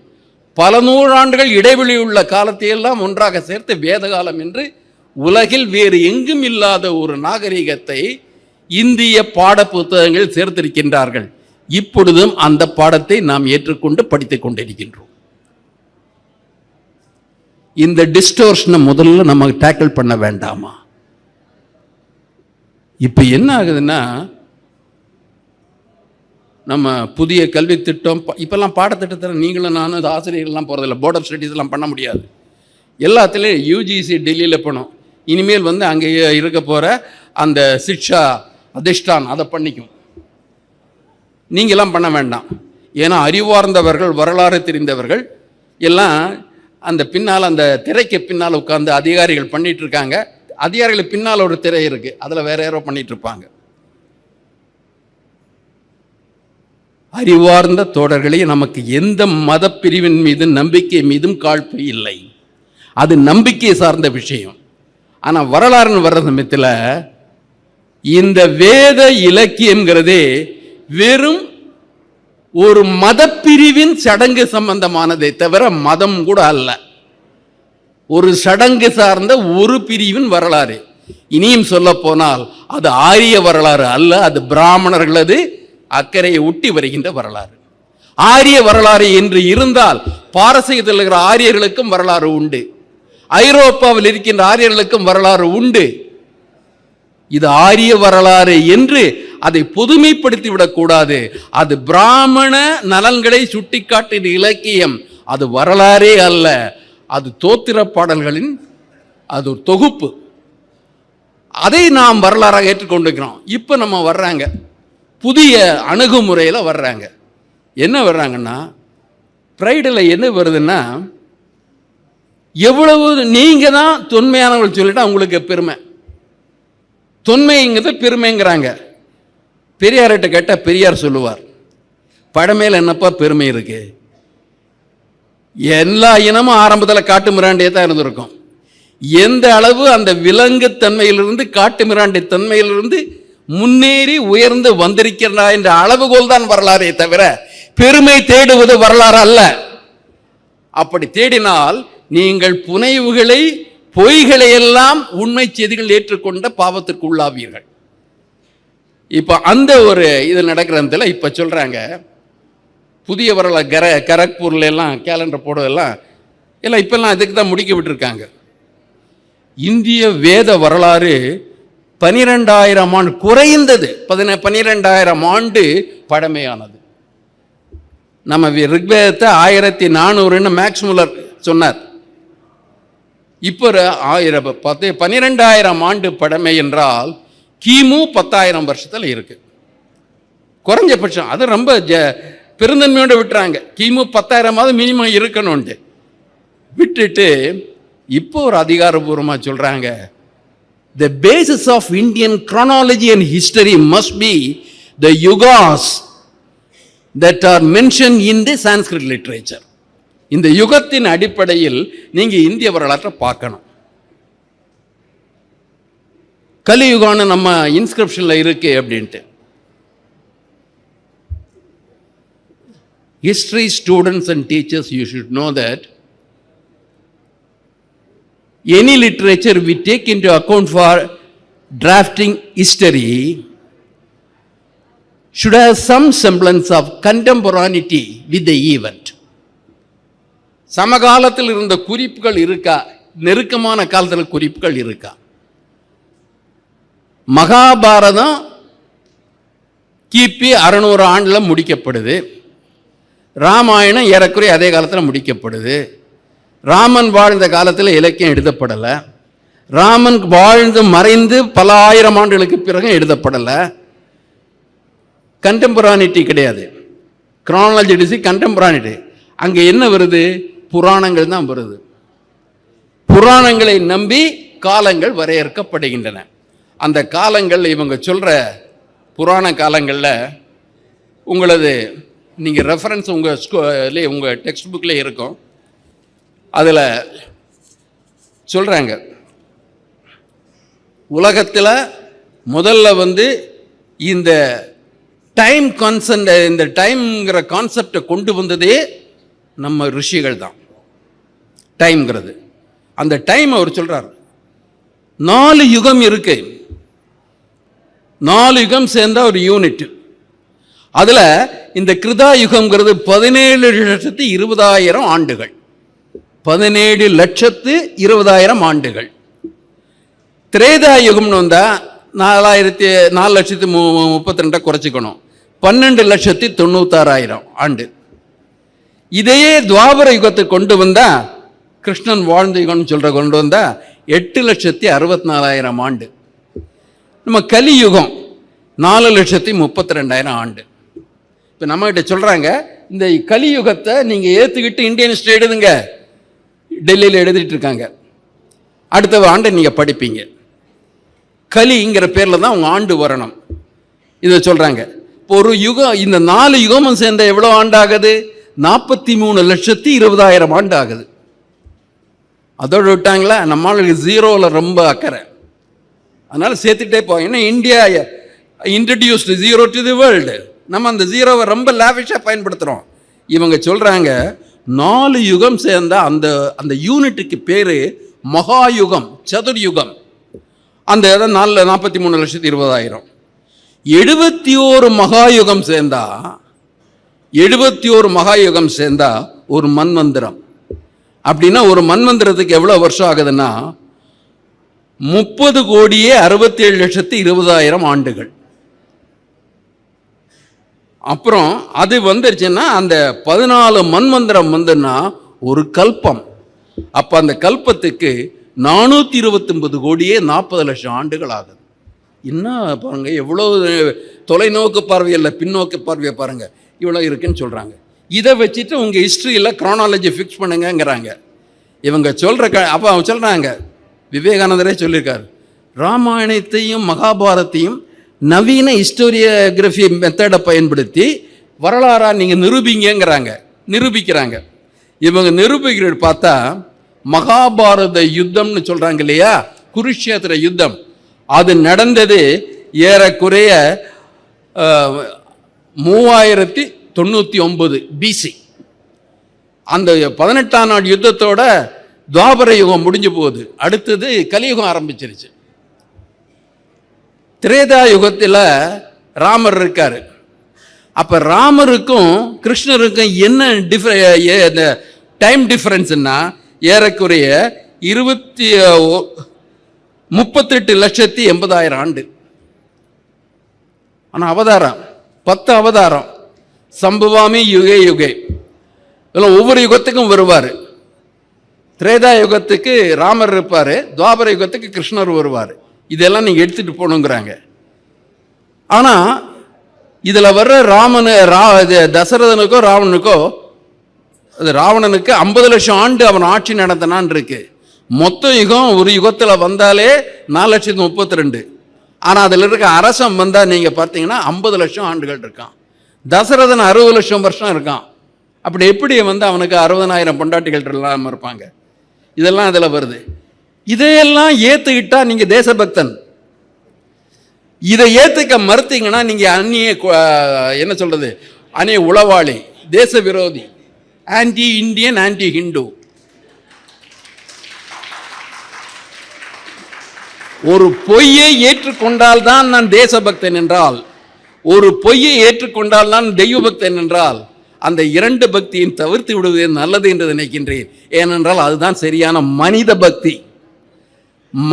பல நூறாண்டுகள் இடைவெளி உள்ள காலத்தையெல்லாம் ஒன்றாக சேர்த்து வேத காலம் என்று உலகில் வேறு எங்கும் இல்லாத ஒரு நாகரிகத்தை இந்திய பாட புத்தகங்கள் சேர்த்திருக்கின்றார்கள். இப்பொழுதும் அந்த பாடத்தை நாம் ஏற்றுக்கொண்டு படித்துக் கொண்டிருக்கின்றோம். இந்த டிஸ்டோர்ஷனை முதல்ல நம்ம டேக்கிள் பண்ண வேண்டாமா? இப்ப என்ன ஆகுதுன்னா, நம்ம புதிய கல்வி திட்டம் இப்பெல்லாம் பாடத்திட்டத்தில் நீங்களும் நானும் ஆசிரியர்கள்லாம் போகிறதில்ல, போர்ட் ஆஃப் ஸ்டடீஸ் எல்லாம் பண்ண முடியாது. எல்லாத்துலேயும் யூஜிசி டெல்லியில் போனோம். இனிமேல் அங்கே இருக்க போகிற அந்த சிக்ஷா அதிஷ்டான் அதை பண்ணிக்கும். நீங்களாம் பண்ண வேண்டாம். ஏன்னா அறிவார்ந்தவர்கள், வரலாறு தெரிந்தவர்கள் எல்லாம் அந்த பின்னால், அந்த திரைக்கு பின்னால் உட்கார்ந்து அதிகாரிகள் பண்ணிட்டு இருக்காங்க. அதிகாரிகளுக்கு பின்னால் ஒரு திரை இருக்கு, அதில் வேற யாரோ பண்ணிட்டு இருப்பாங்க. அறிவார்ந்த தோழர்களே, நமக்கு எந்த மத பிரிவின் மீது நம்பிக்கை மீதும் காழ்ப்பு இல்லை. அது நம்பிக்கை சார்ந்த விஷயம். ஆனால் வரலாறுன்னு வர்ற சமயத்தில் இந்த வேத இலக்கியம்ங்கிறதே வெறும் ஒரு மத பிரிவின் சடங்கு சம்பந்தமானதை தவிர மதம் கூட அல்ல. ஒரு சடங்கு சார்ந்த ஒரு பிரிவின் வரலாறு. இனியும் சொல்ல போனால் அது ஆரிய வரலாறு அல்ல, அது பிராமணர்களது அக்கறையை ஒட்டி வருகின்ற வரலாறு. ஆரிய வரலாறு என்று இருந்தால் பாரசீகத்தில் இருக்கிற ஆரியர்களுக்கும் வரலாறு உண்டு, ஐரோப்பாவில் இருக்கின்ற ஆரியர்களுக்கும் வரலாறு உண்டு. இது ஆரிய வரலாறு என்று அதை பொதுமைப்படுத்தி விடக்கூடாது. அது பிராமண நலன்களை சுட்டிக்காட்டின இலக்கியம், அது வரலாறே அல்ல. அது தோத்திர பாடல்களின் அது ஒரு தொகுப்பு. அதை நாம் வரலாறாக ஏற்றுக்கொண்டிருக்கிறோம். இப்போ நம்ம வர்றாங்க புதிய அணுகுமுறையில் வர்றாங்க. என்ன வர்றாங்கன்னா, ப்ரைடில் என்ன வருதுன்னா, எவ்வளவு நீங்கள் தான் தொன்மையானவர்கள் சொல்லிட்டா உங்களுக்கு பெருமை. தொன்மைங்கிறது பெருமைங்கிறாங்க. பெரியார்கிட்ட கேட்டால் பெரியார் சொல்லுவார், பழமையில் என்னப்பா பெருமை இருக்கு? எல்லா இனமும் ஆரம்பத்தில் காட்டு மிராண்டியே தான் இருந்திருக்கும். எந்த அளவு அந்த விலங்கு தன்மையிலிருந்து காட்டு மிராண்டி தன்மையிலிருந்து முன்னேறி உயர்ந்து வந்திருக்கிறா என்ற அளவுகோல் தான் வரலாறே தவிர பெருமை தேடுவது வரலாறு அல்ல. அப்படி தேடினால் நீங்கள் புனைவுகளை, பொய்களை எல்லாம் உண்மை செய்திகள் ஏற்றுக்கொண்ட பாவத்திற்கு உள்ளாவீர்கள். இப்ப அந்த ஒரு இது நடக்கிறதுல இப்ப சொல்றாங்க, புதிய வரலாறு கரக்பூர்ல எல்லாம் கேலண்டர் போடுவதெல்லாம் எல்லாம் இப்பெல்லாம் இதுக்கு தான் முடிக்க விட்டுருக்காங்க. இந்திய வேத வரலாறு 12,000 ஆண்டு குறைந்தது 12,000 ஆண்டு பழமையானது. நம்ம ரிக்வேதத்தை 1400 மேக்ஸ்முல்லர் சொன்னார். இப்போ 12,000 ஆண்டு பழமை என்றால் கிமு 10,000 வருஷத்தில் இருக்கு குறைஞ்சபட்சம். அது ரொம்ப பெருந்தன்மையோடு விட்டுறாங்க. கிமு 10,000 மினிமம் இருக்கணும்ட்டு. விட்டுட்டு இப்போ ஒரு அதிகாரபூர்வமாக சொல்கிறாங்க, the basis of Indian chronology and history must be the yugas that are mentioned in the Sanskrit literature. இந்த யுகத்தின் அடிப்படையில் நீங்க இந்திய வரலாற்றை பார்க்கணும். கலியுகான்னு நம்ம இன்ஸ்கிரிப்ஷன்ல இருக்கு அப்படின்ட்டு. History students and teachers, you should know that any literature we take into account for drafting history should have some semblance of contemporaneity with the event. சமகாலத்தில் இருந்த குறிப்புகள் இருக்கா, நெருக்கமான காலத்தில் குறிப்புகள் இருக்கா? மகாபாரதம் கிபி 600 ஆண்டில் முடிக்கப்படுது. ராமாயணம் ஏறக்குறைய அதே காலத்தில் முடிக்கப்படுது. ராமன் வாழ்ந்த காலத்தில் இலக்கியம் எழுதப்படலை. ராமன் வாழ்ந்து மறைந்து பல ஆயிரம் ஆண்டுகளுக்கு பிறகு எழுதப்படலை. கண்டெம்பரானிட்டி கிடையாது. கிரானாலஜி டிசி கண்டெம்பரானிட்டி. அங்கே என்ன வருது? புராணங்கள் தான் வருது. புராணங்களை நம்பி காலங்கள் வரையறுக்கப்படுகின்றன. அந்த காலங்கள் இவங்க சொல்கிற புராண காலங்களில் உங்களது நீங்கள் ரெஃபரன்ஸ் உங்கள் டெக்ஸ்ட் புக்கில் இருக்கும். அதில் சொல்கிறாங்க, உலகத்தில் முதல்ல இந்த டைம் கான்செப்ட், இந்த டைம்ங்கிற கான்செப்டை கொண்டு வந்ததே நம்ம ரிஷிகள் தான். டைம்ங்கிறது அந்த டைம் அவர் சொல்கிறார். 4 யுகம் இருக்கு. 4 யுகம் சேர்ந்தா ஒரு யூனிட். அதில் இந்த கிருதா யுகம்ங்கிறது 17,20,000 ஆண்டுகள். 17,20,000 ஆண்டுகள். திரேதா யுகம்னு வந்தால் 4,32,032 குறைச்சிக்கணும். 12,96,000 ஆண்டு. இதையே துவாபர யுகத்தை கொண்டு வந்தா, கிருஷ்ணன் வாழ்ந்த யுகம்னு சொல்ற கொண்டு வந்தா 8,64,000 ஆண்டு. நம்ம கலியுகம் 4,32,000 ஆண்டு. இப்போ நம்மகிட்ட சொல்றாங்க, இந்த கலியுகத்தை நீங்க ஏத்துக்கிட்டு இந்தியன் ஹிஸ்டரி எழுதுங்க. டெல்லியில் எழுதிட்டு இருக்காங்க. அடுத்த ஆண்டு நீங்க படிப்பீங்க. கலிங்கிற பேர்ல தான் உங்க ஆண்டு வரணும். இதை சொல்றாங்க. ஒரு யுகம், இந்த 4 யுகமும் சேர்ந்த எவ்வளோ ஆண்டு ஆகுது? 43,20,000 ஆண்டு ஆகுது. அதோடு விட்டாங்களா? நம்மளுக்கு ஜீரோவில் ரொம்ப அக்கறை, அதனால சேர்த்துட்டே போவோம். ஏன்னா India introduced zero to the world. நம்ம அந்த ஜீரோவை ரொம்ப லேவிஷாக பயன்படுத்துகிறோம். இவங்க சொல்கிறாங்க 4 யுகம் சேர்ந்த அந்த அந்த யூனிட்டுக்கு பேர் மகாயுகம், சதுர்யுகம். அந்த 43,20,000. 71 மகாயுகம் சேர்ந்தா 71 மகாயுகம் சேர்ந்தா ஒரு மன்வந்திரம். அப்படின்னா ஒரு மன்வந்திரத்துக்கு எவ்வளோ வருஷம் ஆகுதுன்னா 30,67,20,000 ஆண்டுகள். அப்புறம் அது வந்துருச்சுன்னா அந்த 14 மன்வந்திரம் வந்துன்னா ஒரு கல்பம். அப்போ அந்த கல்பத்துக்கு 429,40,00,000 ஆண்டுகள் ஆகுது. என்ன பாருங்க, எவ்வளோ தொலைநோக்கு பார்வையில் பின்னோக்கு பார்வையை பாருங்க, இவ்வளோ இருக்குன்னு சொல்கிறாங்க. இதை வச்சுட்டு உங்கள் ஹிஸ்ட்ரியில் க்ரானாலஜி ஃபிக்ஸ் பண்ணுங்கங்கிறாங்க இவங்க சொல்கிற. அப்போ அவங்க சொல்கிறாங்க, விவேகானந்தரே சொல்லியிருக்காரு, ராமாயணத்தையும் மகாபாரத்தையும் நவீன ஹிஸ்டோரியோகிராஃபி மெத்தடை பயன்படுத்தி வரலாறா நீங்கள் நிரூபிங்கிறாங்க, நிரூபிக்கிறாங்க. இவங்க நிரூபிக்கிறது பார்த்தா மகாபாரத யுத்தம்னு சொல்கிறாங்க இல்லையா, குருஷேத்திர யுத்தம், அது நடந்தது ஏறக்குறைய 3099 பிசி. அந்த 18ஆம் நாள் யுத்தத்தோட துவாபர யுகம் முடிஞ்சு போகுது. அடுத்தது கலியுகம் ஆரம்பிச்சிருச்சு. திரேதா யுகத்தில் ராமர் இருக்காரு. அப்போ ராமருக்கும் கிருஷ்ணருக்கும் என்ன டைம் டிஃபரன்ஸ்னா ஏறக்குறைய 38,80,000 ஆண்டு. ஆனால் அவதாரம் 10 அவதாரம். சம்பவாமி யுகே யுகே, இதெல்லாம் ஒவ்வொரு யுகத்துக்கும் வருவார். திரேதா யுகத்துக்கு ராமர் இருப்பார், துவாபர யுகத்துக்கு கிருஷ்ணர் வருவார். இதெல்லாம் நீங்கள் எடுத்துகிட்டு போகணுங்கிறாங்க. ஆனால் இதில் வர்ற தசரதனுக்கோ ராவனுக்கோ அது ராவணனுக்கு 50 லட்சம் ஆண்டு அவன் ஆட்சி நடத்தினான் இருக்கு. மொத்த யுகம் ஒரு யுகத்தில் வந்தாலே 4,32,000. ஆனால் அதில் இருக்க அரசம் வந்தால் நீங்கள் பார்த்தீங்கன்னா 50 லட்சம் ஆண்டுகள் இருக்கான். தசரதன் 60 லட்சம் வருஷம் இருக்கான். அப்படி எப்படி அவனுக்கு 60,000 பொண்டாட்டிகள் இல்லாமல் இருப்பாங்க? இதெல்லாம் அதில் வருது. இதையெல்லாம் ஏற்றுக்கிட்டா நீங்கள் தேசபக்தன். இதை ஏற்றுக்க மறுத்தீங்கன்னா நீங்கள் அந்நிய என்ன சொல்றது, அந்நிய உளவாளி, தேச விரோதி, ஆன்டி இந்தியன், ஆன்டி ஹிந்து. ஒரு பொய்யை ஏற்றுக்கொண்டால் தான் நான் தேசபக்தன் என்றால், ஒரு பொய்யை ஏற்றுக்கொண்டால் நான் தெய்வ பக்தன் என்றால், அந்த 2 பக்தியும் தவிர்த்து விடுவதே நல்லது என்று நினைக்கின்றேன். ஏனென்றால் அதுதான் சரியான மனித பக்தி.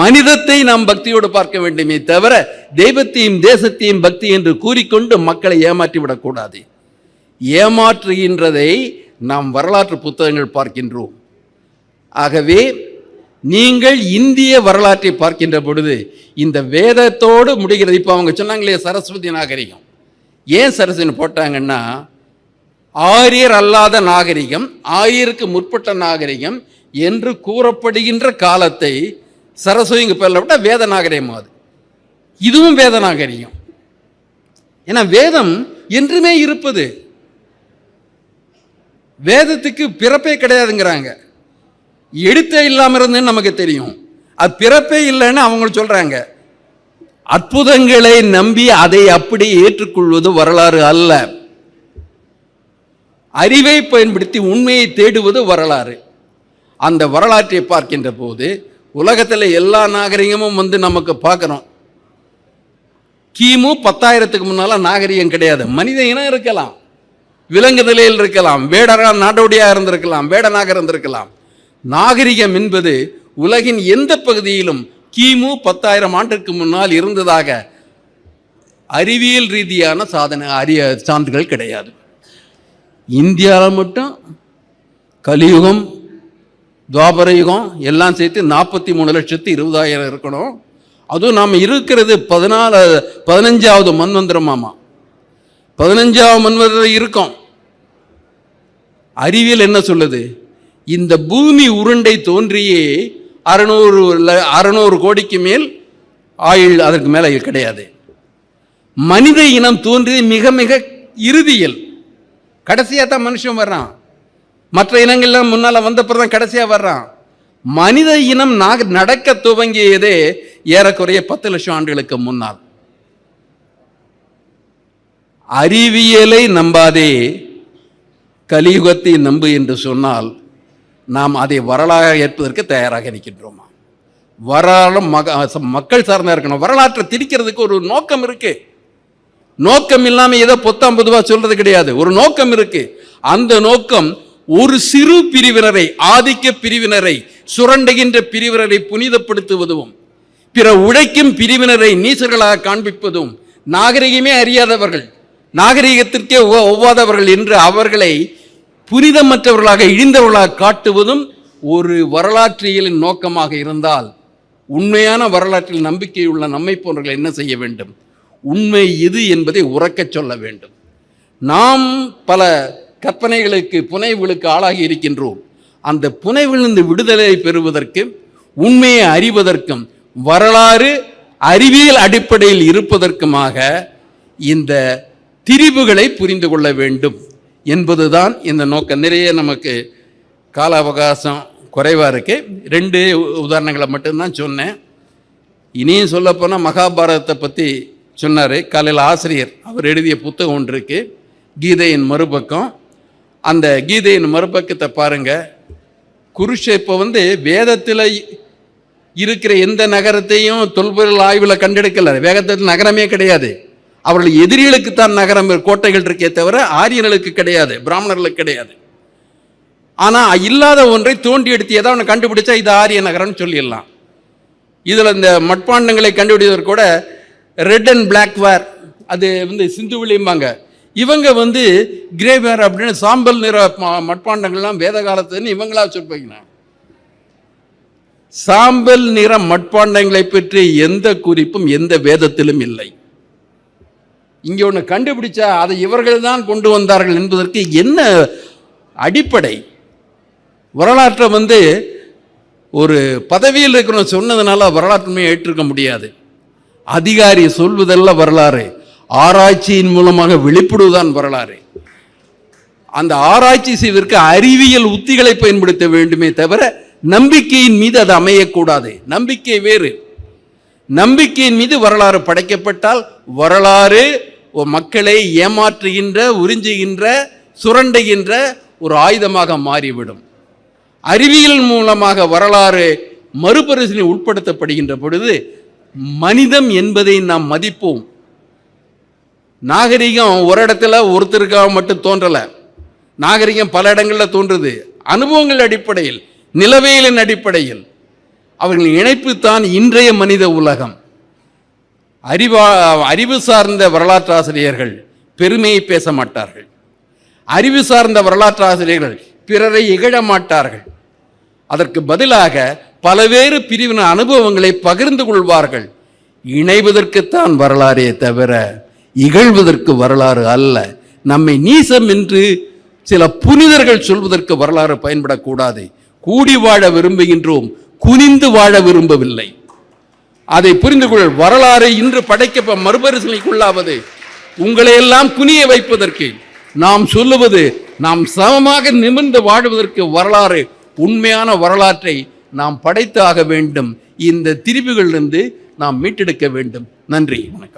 மனிதத்தை நாம் பக்தியோடு பார்க்க வேண்டுமே தவிர தெய்வத்தையும் தேசத்தையும் பக்தி என்று கூறிக்கொண்டு மக்களை ஏமாற்றி விடக்கூடாது. ஏமாற்றுகின்றதை நாம் வரலாற்று புத்தகங்கள் பார்க்கின்றோம். ஆகவே நீங்கள் இந்திய வரலாற்றை பார்க்கின்ற பொழுது இந்த வேதத்தோடு முடிகிறது. இப்போ அவங்க சொன்னாங்களே சரஸ்வதி நாகரிகம், ஏன் சரஸ்வதி போட்டாங்கன்னா, ஆரியர் அல்லாத நாகரிகம், ஆரியருக்கு முற்பட்ட நாகரிகம் என்று கூறப்படுகின்ற காலத்தை சரஸ்வதிங்க பேரில் விட்ட வேத நாகரிகம். அது இதுவும் வேத நாகரிகம். ஏன்னா வேதம் என்றுமே இருப்பது. வேதத்துக்கு பிறப்பே கிடையாதுங்கிறாங்க. எழுத்தே இல்லாமல் இருந்துன்னு நமக்கு தெரியும். அது பிறப்பே இல்லைன்னு அவங்க சொல்றாங்க. அற்புதங்களை நம்பி அதை அப்படி ஏற்றுக்கொள்வது வரலாறு அல்ல. அறிவை பயன்படுத்தி உண்மையை தேடுவது வரலாறு. அந்த வரலாற்றை பார்க்கின்ற போது உலகத்தில் எல்லா நாகரிகமும் நமக்கு பார்க்குறோம். கிமு 10,000க்கு முன்னால நாகரிகம் கிடையாது. மனித இனம் இருக்கலாம், விலங்கு நிலையில் இருக்கலாம், வேடரா நாடோடியாக இருந்திருக்கலாம், வேடனாக இருந்திருக்கலாம். நாகரிகம் என்பது உலகின் எந்த பகுதியிலும் கிமு 10,000 ஆண்டுக்கு முன்னால் இருந்ததாக அறிவியல் ரீதியான சான்றுகள் கிடையாது. இந்தியாவில் மட்டும் கலியுகம், துவாபர யுகம் எல்லாம் சேர்த்து 43,20,000 இருக்கணும். அதுவும் நாம் இருக்கிறது 15வது மன்வந்திரமாமா. 15வது மன்வந்திரம் இருக்கும். அறிவியல் என்ன சொல்லுது? இந்த பூமி உருண்டை தோன்றியே 600 கோடிக்கு மேல் ஆயுள் அதற்கு மேலே கிடையாது. மனித இனம் தோன்றிய மிக மிக இறுதியில் கடைசியாக தான் மனுஷன் வர்றான். மற்ற இனங்கள்லாம் முன்னால் வந்தப்பறம் தான் கடைசியாக வர்றான். மனித இனம் நடக்க துவங்கியதே ஏறக்குறைய 10 லட்சம் ஆண்டுகளுக்கு முன்னால். அறிவியலை நம்பாதே, கலியுகத்தை நம்பு என்று சொன்னால் நாம் அதை வரலாறாக ஏற்பதற்கு தயாராக இருக்கின்றோமா? வரலாறு மக்கள் சார்ந்தா இருக்கணும். வரலாற்றை திரிக்கிறதுக்கு ஒரு நோக்கம் இருக்கு. நோக்கம் இல்லாமல் ஏதோ பொத்தாம் பொதுவா சொல்றது கிடையாது. ஒரு நோக்கம் இருக்கு. அந்த நோக்கம் ஒரு சிறு பிரிவினரை, ஆதிக்க பிரிவினரை, சுரண்டுகின்ற பிரிவினரை புனிதப்படுத்துவதும், பிற உழைக்கும் பிரிவினரை நீசர்களாக காண்பிப்பதும், நாகரிகமே அறியாதவர்கள், நாகரிகத்திற்கே ஒவ்வாதவர்கள் என்று அவர்களை புனிதமற்றவர்களாக, இழிந்தவர்களாக காட்டுவதும் ஒரு வரலாற்றியலின் நோக்கமாக இருந்தால், உண்மையான வரலாற்றில் நம்பிக்கையுள்ள நம்மை போன்றவர்கள் என்ன செய்ய வேண்டும்? உண்மை எது என்பதை உறக்கச் சொல்ல வேண்டும். நாம் பல கற்பனைகளுக்கு, புனைவுகளுக்கு ஆளாகி இருக்கின்றோம். அந்த புனைவிலிருந்து விடுதலை பெறுவதற்கு, உண்மையை அறிவதற்கும், வரலாறு அறிவியல் அடிப்படையில் இருப்பதற்குமாக இந்த திரிவுகளை புரிந்து கொள்ள வேண்டும் என்பதுதான் இந்த நோக்கம். நிறைய நமக்கு கால அவகாசம் குறைவாக இருக்கு. 2 உதாரணங்களை மட்டும்தான் சொன்னேன். இனியும் சொல்லப்போனால் மகாபாரதத்தை பற்றி சொன்னார். காலையில் ஆசிரியர் அவர் எழுதிய புத்தகம் ஒன்று இருக்கு, கீதையின் மறுபக்கம். அந்த கீதையின் மறுபக்கத்தை பாருங்க. இப்போ வேதத்தில் இருக்கிற எந்த நகரத்தையும் தொல்பொருள் ஆய்வில் கண்டெடுக்கல. வேதத்தில் நகரமே கிடையாது. அவர்கள் எதிரிகளுக்குத்தான் நகரம், கோட்டைகள் இருக்கே தவிர ஆரியர்களுக்கு கிடையாது, பிராமணர்களுக்கு கிடையாது. ஆனால் இல்லாத ஒன்றை தோண்டி எடுத்து ஏதாவது ஒன்று கண்டுபிடிச்சா இது ஆரிய நகரம்னு சொல்லிடலாம். இதில் இந்த மட்பாண்டங்களை கண்டுபிடிப்பதற்கு கூட ரெட் அண்ட் பிளாக் வேர், அது சிந்து வெளியும்பாங்க. இவங்க கிரேவேர் அப்படின்னு சாம்பல் நிற மட்பாண்டங்கள்லாம் வேத காலத்துன்னு இவங்களா சொல்லிப்பாங்க. சாம்பல் நிற மட்பாண்டங்களை பற்றி எந்த குறிப்பும் எந்த வேதத்திலும் இல்லை. இங்கே ஒன்று கண்டுபிடிச்சா அதை இவர்கள் தான் கொண்டு வந்தார்கள் என்பதற்கு என்ன அடிப்படை? வரலாற்றை ஒரு பதவியில் இருக்கிறவங்க சொன்னதுனால வரலாற்றுமே ஏற்றிருக்க முடியாது. அதிகாரி சொல்வதல்ல வரலாறு, ஆராய்ச்சியின் மூலமாக வெளிப்படுவதுதான் வரலாறு. அந்த ஆராய்ச்சி செய்வதற்கு அறிவியல் உத்திகளை பயன்படுத்த வேண்டுமே தவிர நம்பிக்கையின் மீது அது அமையக்கூடாது. நம்பிக்கை வேறு. நம்பிக்கையின் மீது வரலாறு படைக்கப்பட்டால் வரலாறு மக்களை ஏமாற்றுகின்ற, உறிஞ்சுகின்ற, சுரண்டுகின்ற ஒரு ஆயுதமாக மாறிவிடும். அறிவியல் மூலமாக வரலாறு மறுபரிசீலனை உட்படுத்தப்படுகின்ற பொழுது மனிதம் என்பதை நாம் மதிப்போம். நாகரிகம் ஒரு இடத்துல ஒருத்தருக்காக மட்டும் தோன்றல. நாகரிகம் பல இடங்களில் தோன்றுது. அனுபவங்கள் அடிப்படையில், நிலவியலின் அடிப்படையில் அவர்களின் இணைப்பு தான் இன்றைய மனித உலகம். அறிவு சார்ந்த வரலாற்று ஆசிரியர்கள் பெருமையை பேச மாட்டார்கள். அறிவு சார்ந்த வரலாற்று ஆசிரியர்கள் பிறரை இகழ மாட்டார்கள். அதற்கு பதிலாக பல்வேறு பிரிவின அனுபவங்களை பகிர்ந்து கொள்வார்கள். இணைவதற்குத்தான் வரலாறே தவிர இகழ்வதற்கு வரலாறு அல்ல. நம்மை நீசம் என்று சில புனிதர்கள் சொல்வதற்கு வரலாறு பயன்படக்கூடாது. கூடி வாழ விரும்புகின்றோம், குனிந்து வாழ விரும்பவில்லை. அதை புரிந்து கொள். வரலாறு இன்று படைக்க மறுபரிசீலனைக்குள்ளாவது உங்களை எல்லாம் குனிய வைப்பதற்கு. நாம் சொல்லுவது நாம் சமமாக நிமிர்ந்து வாழ்வதற்கு வரலாறு, உண்மையான வரலாற்றை நாம் படைத்தாக வேண்டும். இந்த திரிவுகளிலிருந்து நாம் மீட்டெடுக்க வேண்டும். நன்றி, வணக்கம்.